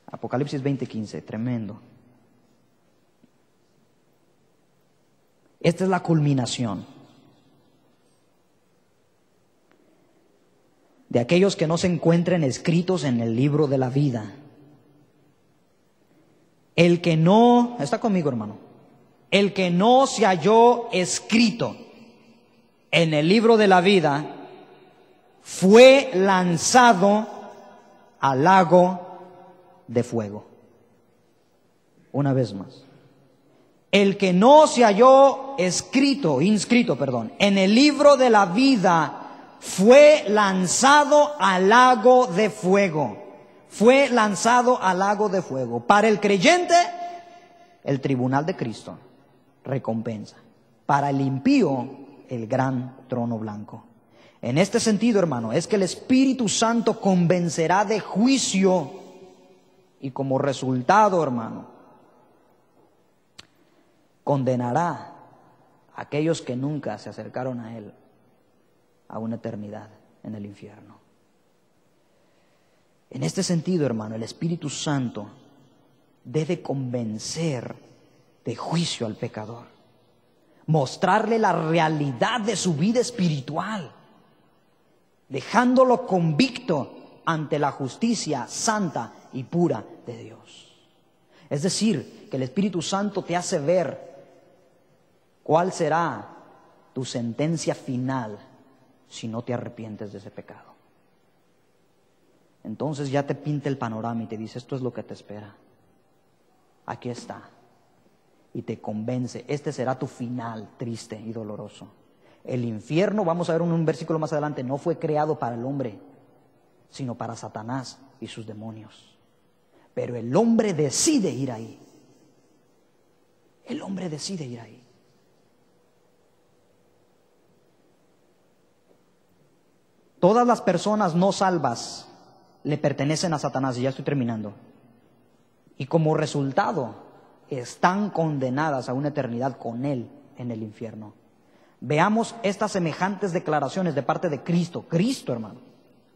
Apocalipsis 20:15, tremendo. Esta es la culminación de aquellos que no se encuentren escritos en el libro de la vida. El que no, está conmigo, hermano, el que no se halló escrito en el libro de la vida fue lanzado al lago de fuego. Una vez más. El que no se halló inscrito, en el libro de la vida fue lanzado al lago de fuego. Fue lanzado al lago de fuego. Para el creyente, el tribunal de Cristo, recompensa. Para el impío, el gran trono blanco. En este sentido, hermano, es que el Espíritu Santo convencerá de juicio y como resultado, hermano, condenará a aquellos que nunca se acercaron a Él a una eternidad en el infierno. En este sentido, hermano, el Espíritu Santo debe convencer de juicio al pecador, mostrarle la realidad de su vida espiritual, dejándolo convicto ante la justicia santa y pura de Dios. Es decir, que el Espíritu Santo te hace ver cuál será tu sentencia final si no te arrepientes de ese pecado. Entonces ya te pinta el panorama y te dice, esto es lo que te espera. Aquí está. Y te convence, este será tu final triste y doloroso. El infierno, vamos a ver un versículo más adelante, no fue creado para el hombre, sino para Satanás y sus demonios. Pero el hombre decide ir ahí. El hombre decide ir ahí. Todas las personas no salvas le pertenecen a Satanás, y ya estoy terminando. Y como resultado, están condenadas a una eternidad con él en el infierno. Veamos estas semejantes declaraciones de parte de Cristo. Cristo, hermano,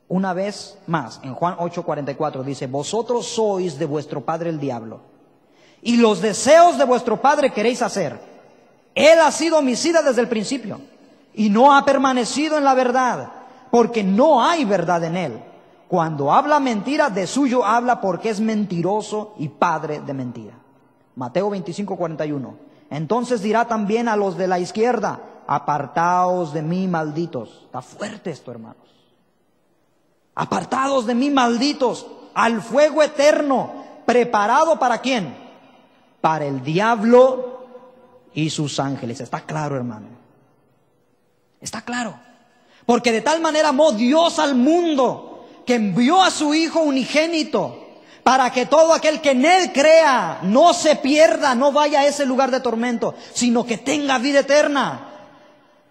una vez más, en Juan 8:44 dice, vosotros sois de vuestro padre el diablo, y los deseos de vuestro padre queréis hacer. Él ha sido homicida desde el principio, y no ha permanecido en la verdad, porque no hay verdad en él. Cuando habla mentira, de suyo habla, porque es mentiroso y padre de mentira. Mateo 25:41. Entonces dirá también a los de la izquierda, apartaos de mí, malditos. Está fuerte esto, hermanos. Apartados de mí, malditos, al fuego eterno, preparado ¿para quién? Para el diablo y sus ángeles. Está claro, hermano. Está claro. Porque de tal manera amó Dios al mundo, que envió a su Hijo unigénito, para que todo aquel que en Él crea no se pierda, no vaya a ese lugar de tormento, sino que tenga vida eterna.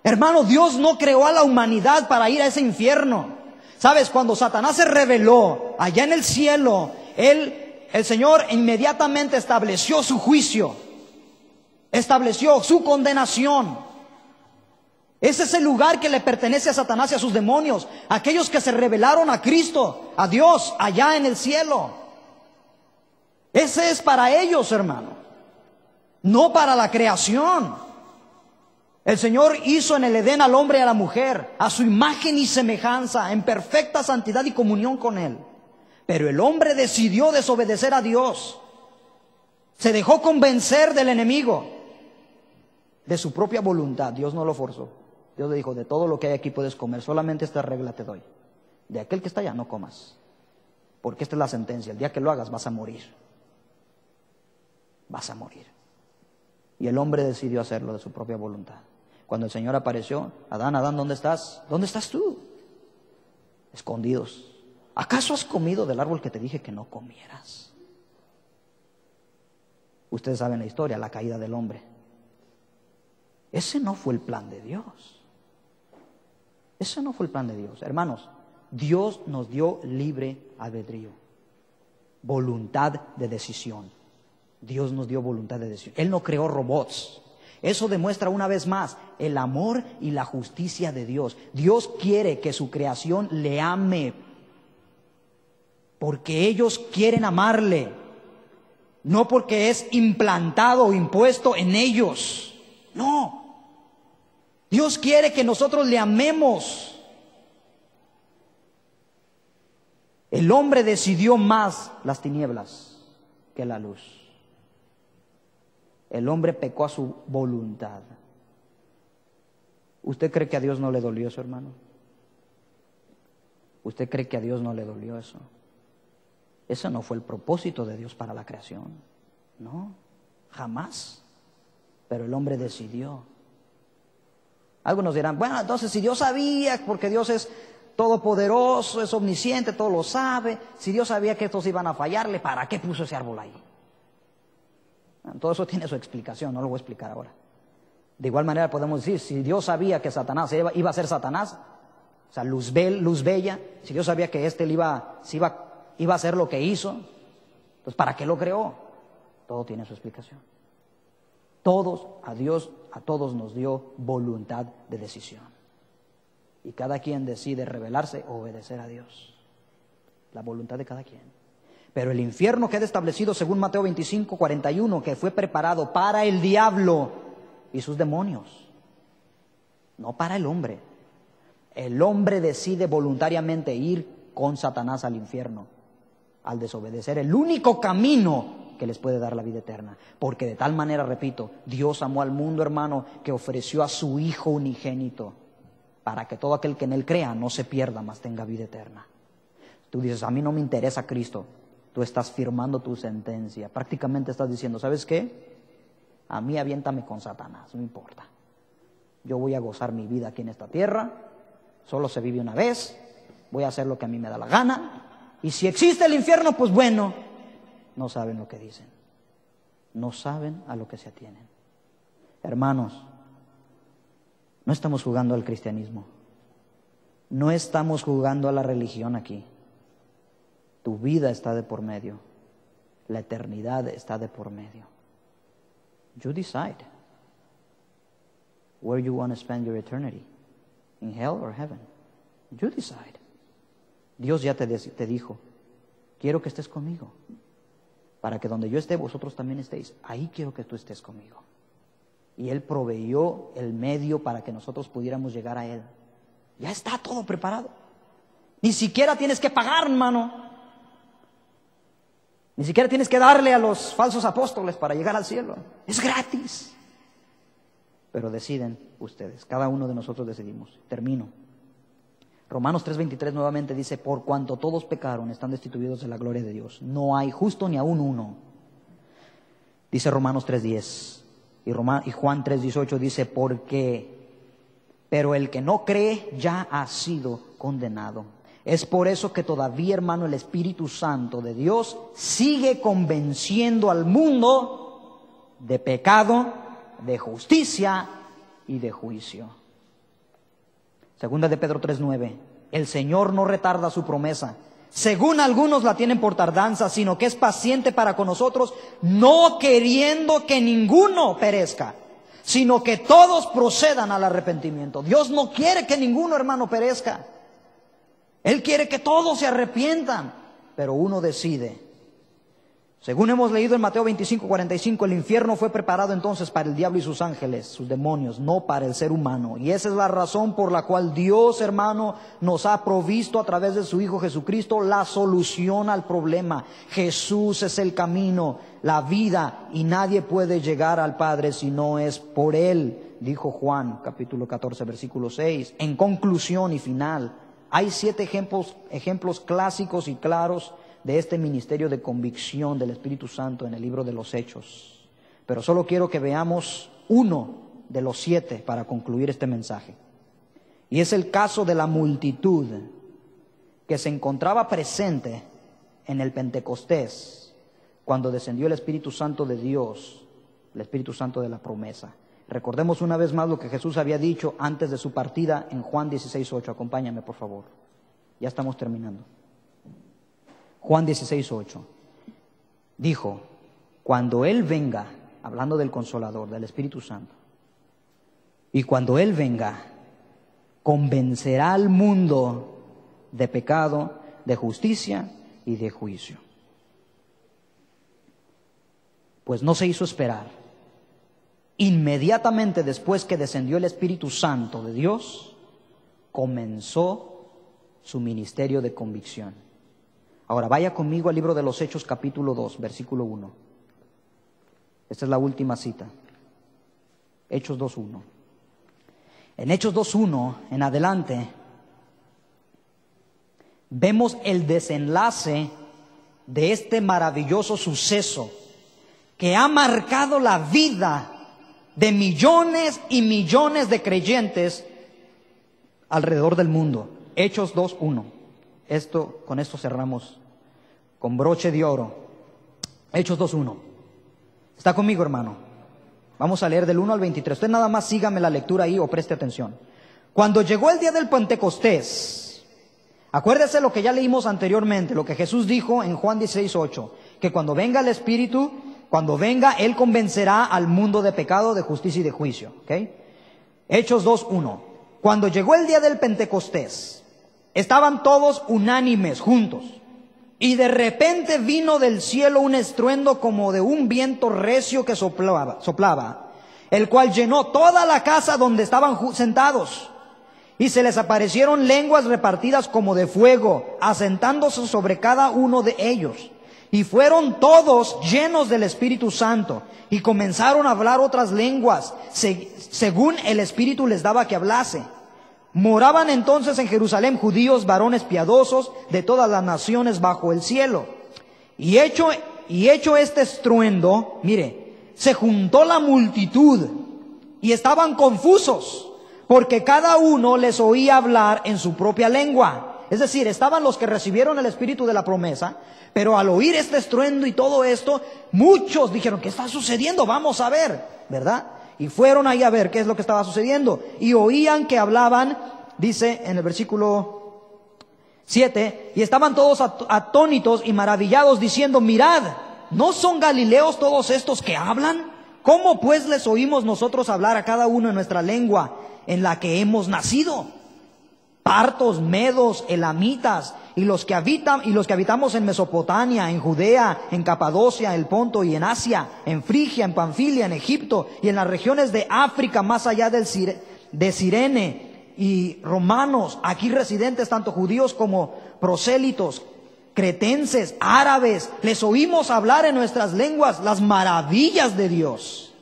Hermano, Dios no creó a la humanidad para ir a ese infierno. ¿Sabes? Cuando Satanás se rebeló allá en el cielo, el Señor inmediatamente estableció su juicio, estableció su condenación. Ese es el lugar que le pertenece a Satanás y a sus demonios, aquellos que se rebelaron a Cristo, a Dios, allá en el cielo. Ese es para ellos, hermano, no para la creación. El Señor hizo en el Edén al hombre y a la mujer a su imagen y semejanza, en perfecta santidad y comunión con Él. Pero el hombre decidió desobedecer a Dios. Se dejó convencer del enemigo, de su propia voluntad. Dios no lo forzó. Dios le dijo, de todo lo que hay aquí puedes comer, solamente esta regla te doy. De aquel que está allá no comas, porque esta es la sentencia. El día que lo hagas vas a morir. Vas a morir. Y el hombre decidió hacerlo de su propia voluntad. Cuando el Señor apareció, Adán, Adán, ¿dónde estás? ¿Dónde estás tú? Escondidos. ¿Acaso has comido del árbol que te dije que no comieras? Ustedes saben la historia, la caída del hombre. Ese no fue el plan de Dios. Ese no fue el plan de Dios. Hermanos, Dios nos dio libre albedrío, voluntad de decisión. Dios nos dio voluntad de decisión. Él no creó robots. Eso demuestra una vez más el amor y la justicia de Dios. Dios quiere que su creación le ame, porque ellos quieren amarle, no porque es implantado o impuesto en ellos. No. Dios quiere que nosotros le amemos. El hombre decidió más las tinieblas que la luz. El hombre pecó a su voluntad. ¿Usted cree que a Dios no le dolió eso, hermano? ¿Usted cree que a Dios no le dolió eso? Ese no fue el propósito de Dios para la creación. No, jamás. Pero el hombre decidió. Algunos dirán, bueno, entonces si Dios sabía, porque Dios es todopoderoso, es omnisciente, todo lo sabe, si Dios sabía que estos iban a fallarle, ¿para qué puso ese árbol ahí? Todo eso tiene su explicación, no lo voy a explicar ahora. De igual manera podemos decir, si Dios sabía que Satanás iba a ser Satanás, o sea, luz bella, si Dios sabía que iba a hacer lo que hizo, pues ¿para qué lo creó? Todo tiene su explicación. A todos nos dio voluntad de decisión. Y cada quien decide rebelarse o obedecer a Dios. La voluntad de cada quien. Pero el infierno queda establecido según Mateo 25:41, que fue preparado para el diablo y sus demonios, no para el hombre. El hombre decide voluntariamente ir con Satanás al infierno al desobedecer el único camino que les puede dar la vida eterna. Porque de tal manera, repito, Dios amó al mundo, hermano, que ofreció a su Hijo unigénito para que todo aquel que en Él crea no se pierda, mas tenga vida eterna. Tú dices, a mí no me interesa Cristo. Tú estás firmando tu sentencia. Prácticamente estás diciendo, ¿sabes qué? A mí aviéntame con Satanás, no importa. Yo voy a gozar mi vida aquí en esta tierra. Solo se vive una vez. Voy a hacer lo que a mí me da la gana. Y si existe el infierno, pues bueno. No saben lo que dicen. No saben a lo que se atienen. Hermanos, no estamos jugando al cristianismo. No estamos jugando a la religión aquí. Tu vida está de por medio. La eternidad está de por medio. You decide where you want to spend your eternity. In hell or heaven. You decide. Dios ya te dijo, quiero que estés conmigo. Para que donde yo esté, vosotros también estéis. Ahí quiero que tú estés conmigo. Y Él proveyó el medio para que nosotros pudiéramos llegar a Él. Ya está todo preparado. Ni siquiera tienes que pagar, hermano. Ni siquiera tienes que darle a los falsos apóstoles para llegar al cielo. Es gratis. Pero deciden ustedes. Cada uno de nosotros decidimos. Termino. Romanos 3:23 nuevamente dice, por cuanto todos pecaron, están destituidos de la gloria de Dios. No hay justo ni aún uno. Dice Romanos 3:10. Y Juan 3:18 dice, pero el que no cree ya ha sido condenado. Es por eso que todavía, hermano, el Espíritu Santo de Dios sigue convenciendo al mundo de pecado, de justicia y de juicio. Segunda de Pedro 3:9. El Señor no retarda su promesa, según algunos la tienen por tardanza, sino que es paciente para con nosotros, no queriendo que ninguno perezca, sino que todos procedan al arrepentimiento. Dios no quiere que ninguno, hermano, perezca. Él quiere que todos se arrepientan, pero uno decide. Según hemos leído en Mateo 25:45, el infierno fue preparado entonces para el diablo y sus ángeles, sus demonios, no para el ser humano. Y esa es la razón por la cual Dios, hermano, nos ha provisto a través de su Hijo Jesucristo la solución al problema. Jesús es el camino, la vida, y nadie puede llegar al Padre si no es por Él, dijo Juan, capítulo 14, versículo 6. En conclusión y final, hay 7 ejemplos clásicos y claros de este ministerio de convicción del Espíritu Santo en el libro de los Hechos. Pero solo quiero que veamos uno de los 7 para concluir este mensaje. Y es el caso de la multitud que se encontraba presente en el Pentecostés cuando descendió el Espíritu Santo de Dios, el Espíritu Santo de la promesa. Recordemos una vez más lo que Jesús había dicho antes de su partida en Juan 16:8. Acompáñame, por favor. Ya estamos terminando. Juan 16:8 dijo, cuando Él venga, hablando del Consolador, del Espíritu Santo, y cuando Él venga, convencerá al mundo de pecado, de justicia y de juicio. Pues no se hizo esperar. Inmediatamente después que descendió el Espíritu Santo de Dios, comenzó su ministerio de convicción. Ahora vaya conmigo al libro de los Hechos capítulo 2, versículo 1. Esta es la última cita. Hechos 2:1. En Hechos 2:1 en adelante vemos el desenlace de este maravilloso suceso que ha marcado la vida de millones y millones de creyentes alrededor del mundo. Hechos 2:1. Con esto cerramos con broche de oro. Hechos 2:1. ¿Está conmigo, hermano? Vamos a leer del 1 al 23. Usted nada más sígame la lectura ahí o preste atención. Cuando llegó el día del Pentecostés, acuérdese lo que ya leímos anteriormente, lo que Jesús dijo en Juan 16:8, que cuando venga el Espíritu, cuando venga, Él convencerá al mundo de pecado, de justicia y de juicio. ¿Okay? Hechos 2:1. Cuando llegó el día del Pentecostés, estaban todos unánimes, juntos. Y de repente vino del cielo un estruendo como de un viento recio que soplaba, el cual llenó toda la casa donde estaban sentados. Y se les aparecieron lenguas repartidas como de fuego, asentándose sobre cada uno de ellos. Y fueron todos llenos del Espíritu Santo, y comenzaron a hablar otras lenguas, según el Espíritu les daba que hablase. Moraban entonces en Jerusalén judíos, varones piadosos de todas las naciones bajo el cielo. Y hecho este estruendo, mire, se juntó la multitud y estaban confusos, porque cada uno les oía hablar en su propia lengua. Es decir, estaban los que recibieron el Espíritu de la promesa, pero al oír este estruendo y todo esto, muchos dijeron, ¿qué está sucediendo? Vamos a ver, ¿verdad? Y fueron ahí a ver qué es lo que estaba sucediendo. Y oían que hablaban, dice en el versículo 7, y estaban todos atónitos y maravillados, diciendo, mirad, ¿no son galileos todos estos que hablan? ¿Cómo pues les oímos nosotros hablar a cada uno en nuestra lengua en la que hemos nacido? Partos, medos, elamitas, y los que habitamos en Mesopotamia, en Judea, en Capadocia, en el Ponto y en Asia, en Frigia, en Panfilia, en Egipto y en las regiones de África más allá de Cirene, y romanos, aquí residentes, tanto judíos como prosélitos, cretenses, árabes, les oímos hablar en nuestras lenguas las maravillas de Dios.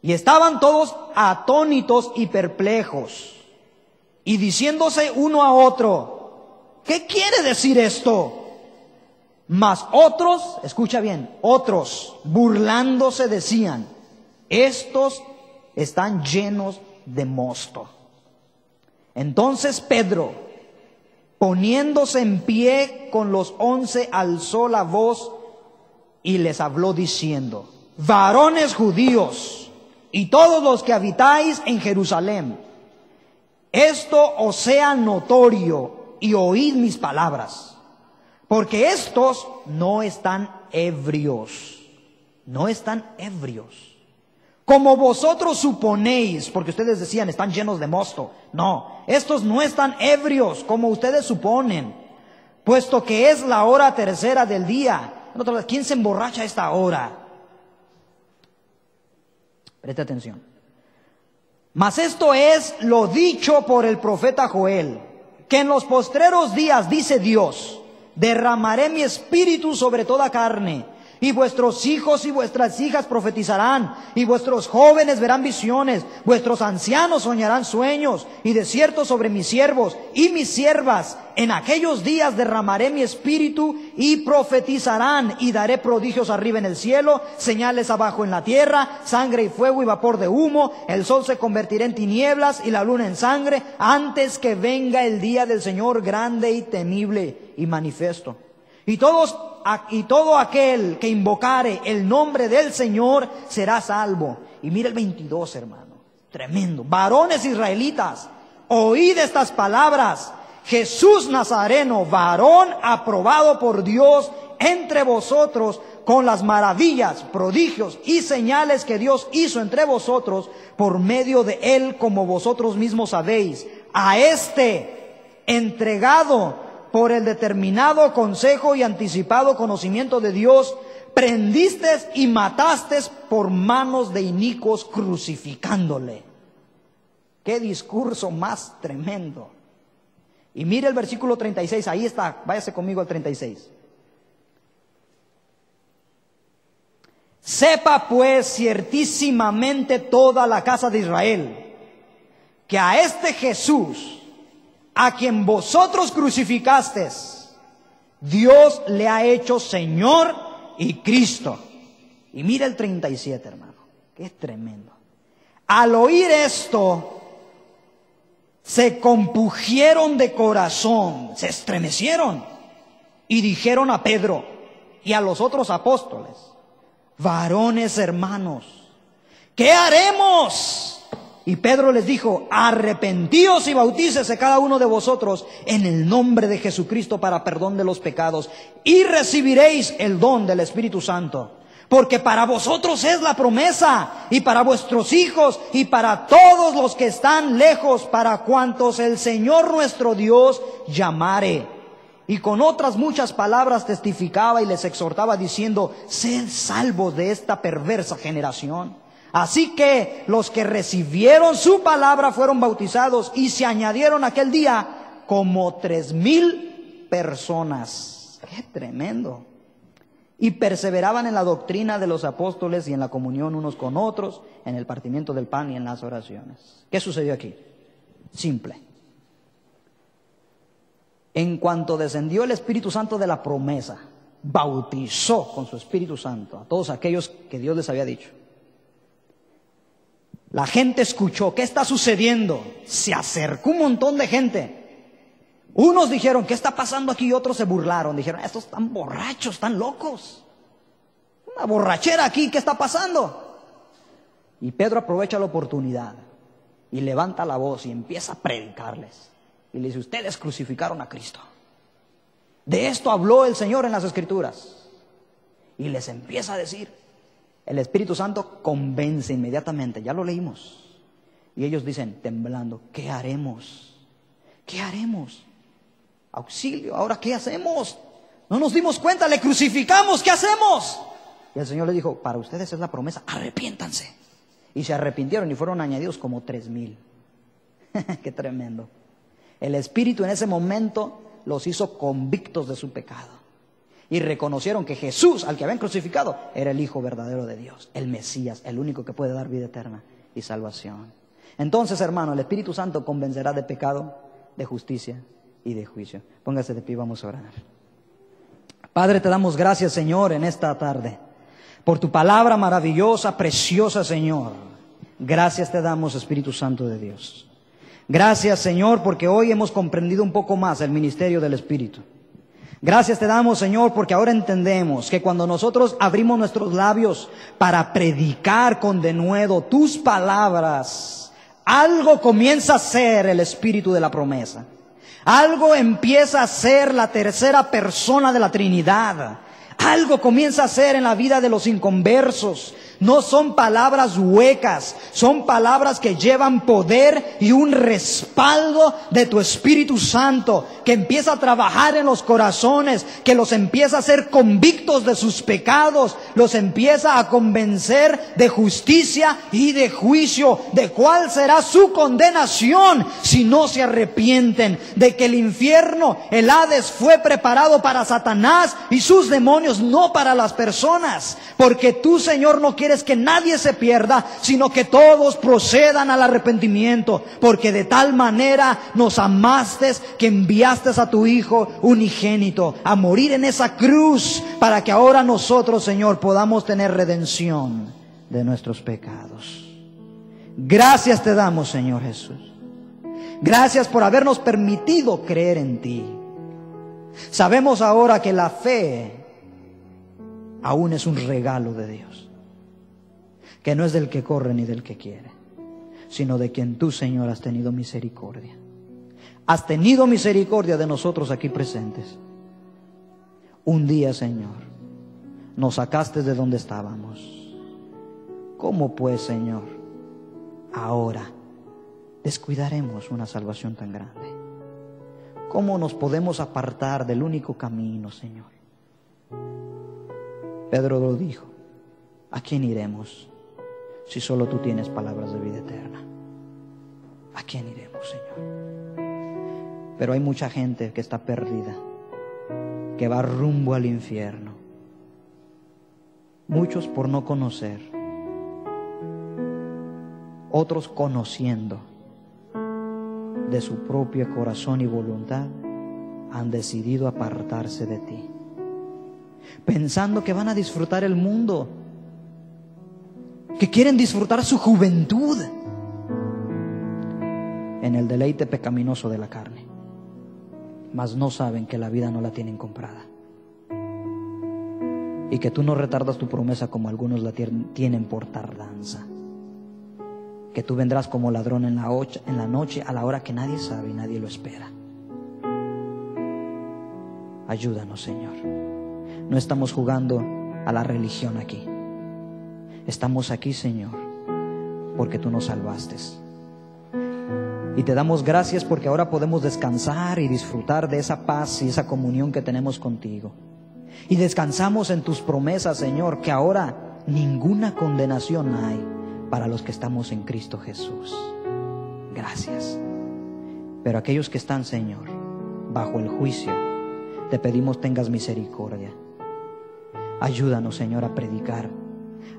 Y estaban todos atónitos y perplejos, y diciéndose uno a otro, ¿qué quiere decir esto? Mas otros, escucha bien, otros burlándose decían, estos están llenos de mosto. Entonces Pedro, poniéndose en pie con los 11, alzó la voz y les habló diciendo, varones judíos y todos los que habitáis en Jerusalén, esto os sea notorio y oíd mis palabras, porque estos no están ebrios, como vosotros suponéis, porque ustedes decían están llenos de mosto. No, estos no están ebrios como ustedes suponen, puesto que es la hora tercera del día. ¿Quién se emborracha a esta hora? Preste atención. Mas esto es lo dicho por el profeta Joel, que en los postreros días, dice Dios, derramaré mi espíritu sobre toda carne, y vuestros hijos y vuestras hijas profetizarán, y vuestros jóvenes verán visiones, vuestros ancianos soñarán sueños, y de cierto sobre mis siervos y mis siervas, en aquellos días derramaré mi espíritu, y profetizarán, y daré prodigios arriba en el cielo, señales abajo en la tierra, sangre y fuego y vapor de humo, el sol se convertirá en tinieblas y la luna en sangre, antes que venga el día del Señor grande y temible y manifiesto. Y todo aquel que invocare el nombre del Señor será salvo. Y mira el 22, hermano, tremendo. Varones israelitas, oíd estas palabras. Jesús Nazareno, varón aprobado por Dios entre vosotros, con las maravillas, prodigios y señales que Dios hizo entre vosotros por medio de él, como vosotros mismos sabéis. A este entregado por el determinado consejo y anticipado conocimiento de Dios, prendistes y matastes por manos de inicuos, crucificándole. Qué discurso más tremendo. Y mire el versículo 36, ahí está, váyase conmigo al 36. sepa pues ciertísimamente toda la casa de Israel, que a este Jesús, a quien vosotros crucificasteis, Dios le ha hecho Señor y Cristo. Y mira el 37, hermano, que es tremendo. Al oír esto, se compungieron de corazón, se estremecieron y dijeron a Pedro y a los otros apóstoles: varones hermanos, ¿qué haremos? Y Pedro les dijo: arrepentíos y bautícese cada uno de vosotros en el nombre de Jesucristo para perdón de los pecados, y recibiréis el don del Espíritu Santo. Porque para vosotros es la promesa, y para vuestros hijos, y para todos los que están lejos, para cuantos el Señor nuestro Dios llamare. Y con otras muchas palabras testificaba y les exhortaba diciendo: sed salvos de esta perversa generación. Así que los que recibieron su palabra fueron bautizados, y se añadieron aquel día como 3,000 personas. ¡Qué tremendo! Y perseveraban en la doctrina de los apóstoles y en la comunión unos con otros, en el partimiento del pan y en las oraciones. ¿Qué sucedió aquí? Simple. En cuanto descendió el Espíritu Santo de la promesa, bautizó con su Espíritu Santo a todos aquellos que Dios les había dicho. La gente escuchó: ¿qué está sucediendo? Se acercó un montón de gente. Unos dijeron: ¿qué está pasando aquí? Y otros se burlaron. Dijeron: estos están borrachos, están locos. Una borrachera aquí, ¿qué está pasando? Y Pedro aprovecha la oportunidad y levanta la voz y empieza a predicarles. Y le dice: ustedes crucificaron a Cristo. De esto habló el Señor en las Escrituras. Y les empieza a decir. El Espíritu Santo convence inmediatamente. Ya lo leímos. Y ellos dicen, temblando: ¿qué haremos? ¿Qué haremos? Auxilio, ¿ahora qué hacemos? No nos dimos cuenta, le crucificamos, ¿qué hacemos? Y el Señor les dijo: para ustedes es la promesa, arrepiéntanse. Y se arrepintieron y fueron añadidos como 3,000. Qué tremendo. El Espíritu en ese momento los hizo convictos de su pecado. Y reconocieron que Jesús, al que habían crucificado, era el Hijo verdadero de Dios, el Mesías, el único que puede dar vida eterna y salvación. Entonces, hermano, el Espíritu Santo convencerá de pecado, de justicia y de juicio. Póngase de pie, vamos a orar. Padre, te damos gracias, Señor, en esta tarde, por tu palabra maravillosa, preciosa, Señor. Gracias te damos, Espíritu Santo de Dios. Gracias, Señor, porque hoy hemos comprendido un poco más el ministerio del Espíritu. Gracias te damos, Señor, porque ahora entendemos que cuando nosotros abrimos nuestros labios para predicar con denuedo tus palabras, algo comienza a ser el Espíritu de la promesa. Algo empieza a ser la tercera persona de la Trinidad. Algo comienza a ser en la vida de los inconversos. No son palabras huecas, son palabras que llevan poder y un respaldo de tu Espíritu Santo, que empieza a trabajar en los corazones, que los empieza a hacer convictos de sus pecados, los empieza a convencer de justicia y de juicio, de cuál será su condenación si no se arrepienten, de que el infierno, el Hades, fue preparado para Satanás y sus demonios, no para las personas, porque tú, Señor, no quieres que nadie se pierda, sino que todos procedan al arrepentimiento, porque de tal manera nos amaste que enviaste a tu Hijo unigénito a morir en esa cruz, para que ahora nosotros, Señor, podamos tener redención de nuestros pecados. Gracias te damos, Señor Jesús. Gracias por habernos permitido creer en ti. Sabemos ahora que la fe aún es un regalo de Dios, que no es del que corre ni del que quiere, sino de quien tú, Señor, has tenido misericordia. Has tenido misericordia de nosotros aquí presentes. Un día, Señor, nos sacaste de donde estábamos. ¿Cómo pues, Señor, ahora descuidaremos una salvación tan grande? ¿Cómo nos podemos apartar del único camino, Señor? Pedro lo dijo: ¿a quién iremos si solo tú tienes palabras de vida eterna? ¿A quién iremos, Señor? Pero hay mucha gente que está perdida, que va rumbo al infierno. Muchos por no conocer, otros conociendo de su propio corazón y voluntad, han decidido apartarse de ti, pensando que van a disfrutar el mundo, que quieren disfrutar su juventud en el deleite pecaminoso de la carne, mas no saben que la vida no la tienen comprada, y que tú no retardas tu promesa como algunos la tienen por tardanza, que tú vendrás como ladrón en la noche, a la hora que nadie sabe y nadie lo espera. Ayúdanos, Señor. No estamos jugando a la religión aquí. Estamos aquí, Señor, porque tú nos salvaste. Y te damos gracias porque ahora podemos descansar y disfrutar de esa paz y esa comunión que tenemos contigo. Y descansamos en tus promesas, Señor, que ahora ninguna condenación hay para los que estamos en Cristo Jesús. Gracias. Pero aquellos que están, Señor, bajo el juicio, te pedimos tengas misericordia. Ayúdanos, Señor, a predicar,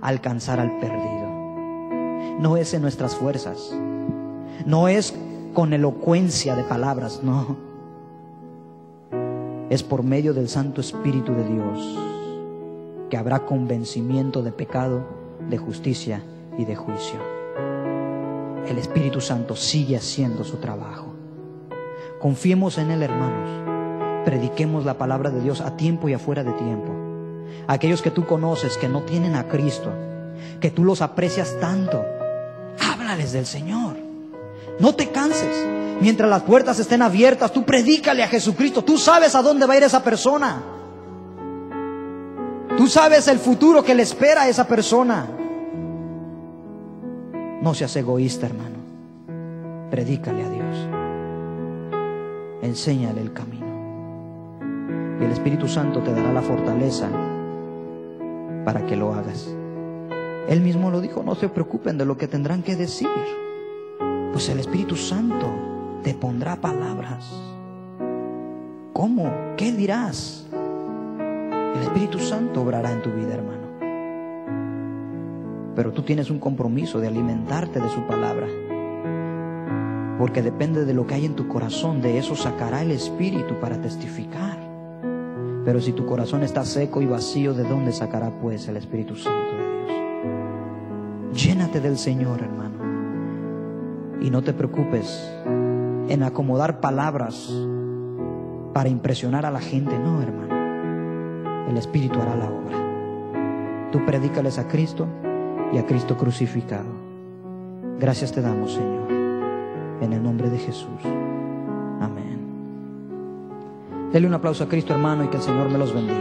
a alcanzar al perdido. No es en nuestras fuerzas, no es con elocuencia de palabras, no. Es por medio del Santo Espíritu de Dios que habrá convencimiento de pecado, de justicia y de juicio. El Espíritu Santo sigue haciendo su trabajo. Confiemos en Él, hermanos. Prediquemos la palabra de Dios a tiempo y afuera de tiempo. Aquellos que tú conoces que no tienen a Cristo, que tú los aprecias tanto, háblales del Señor. No te canses. Mientras las puertas estén abiertas, tú predícale a Jesucristo. Tú sabes a dónde va a ir esa persona. Tú sabes el futuro que le espera a esa persona. No seas egoísta, hermano. Predícale a Dios. Enséñale el camino. Y el Espíritu Santo te dará la fortaleza para que lo hagas. Él mismo lo dijo: no se preocupen de lo que tendrán que decir, pues el Espíritu Santo te pondrá palabras. ¿Cómo? ¿Qué dirás? El Espíritu Santo obrará en tu vida, hermano. Pero tú tienes un compromiso de alimentarte de su palabra, porque depende de lo que hay en tu corazón. De eso sacará el Espíritu para testificar. Pero si tu corazón está seco y vacío, ¿de dónde sacará pues el Espíritu Santo de Dios? Llénate del Señor, hermano. Y no te preocupes en acomodar palabras para impresionar a la gente. No, hermano. El Espíritu hará la obra. Tú predícales a Cristo y a Cristo crucificado. Gracias te damos, Señor, en el nombre de Jesús. Amén. Dele un aplauso a Cristo, hermano, y que el Señor me los bendiga.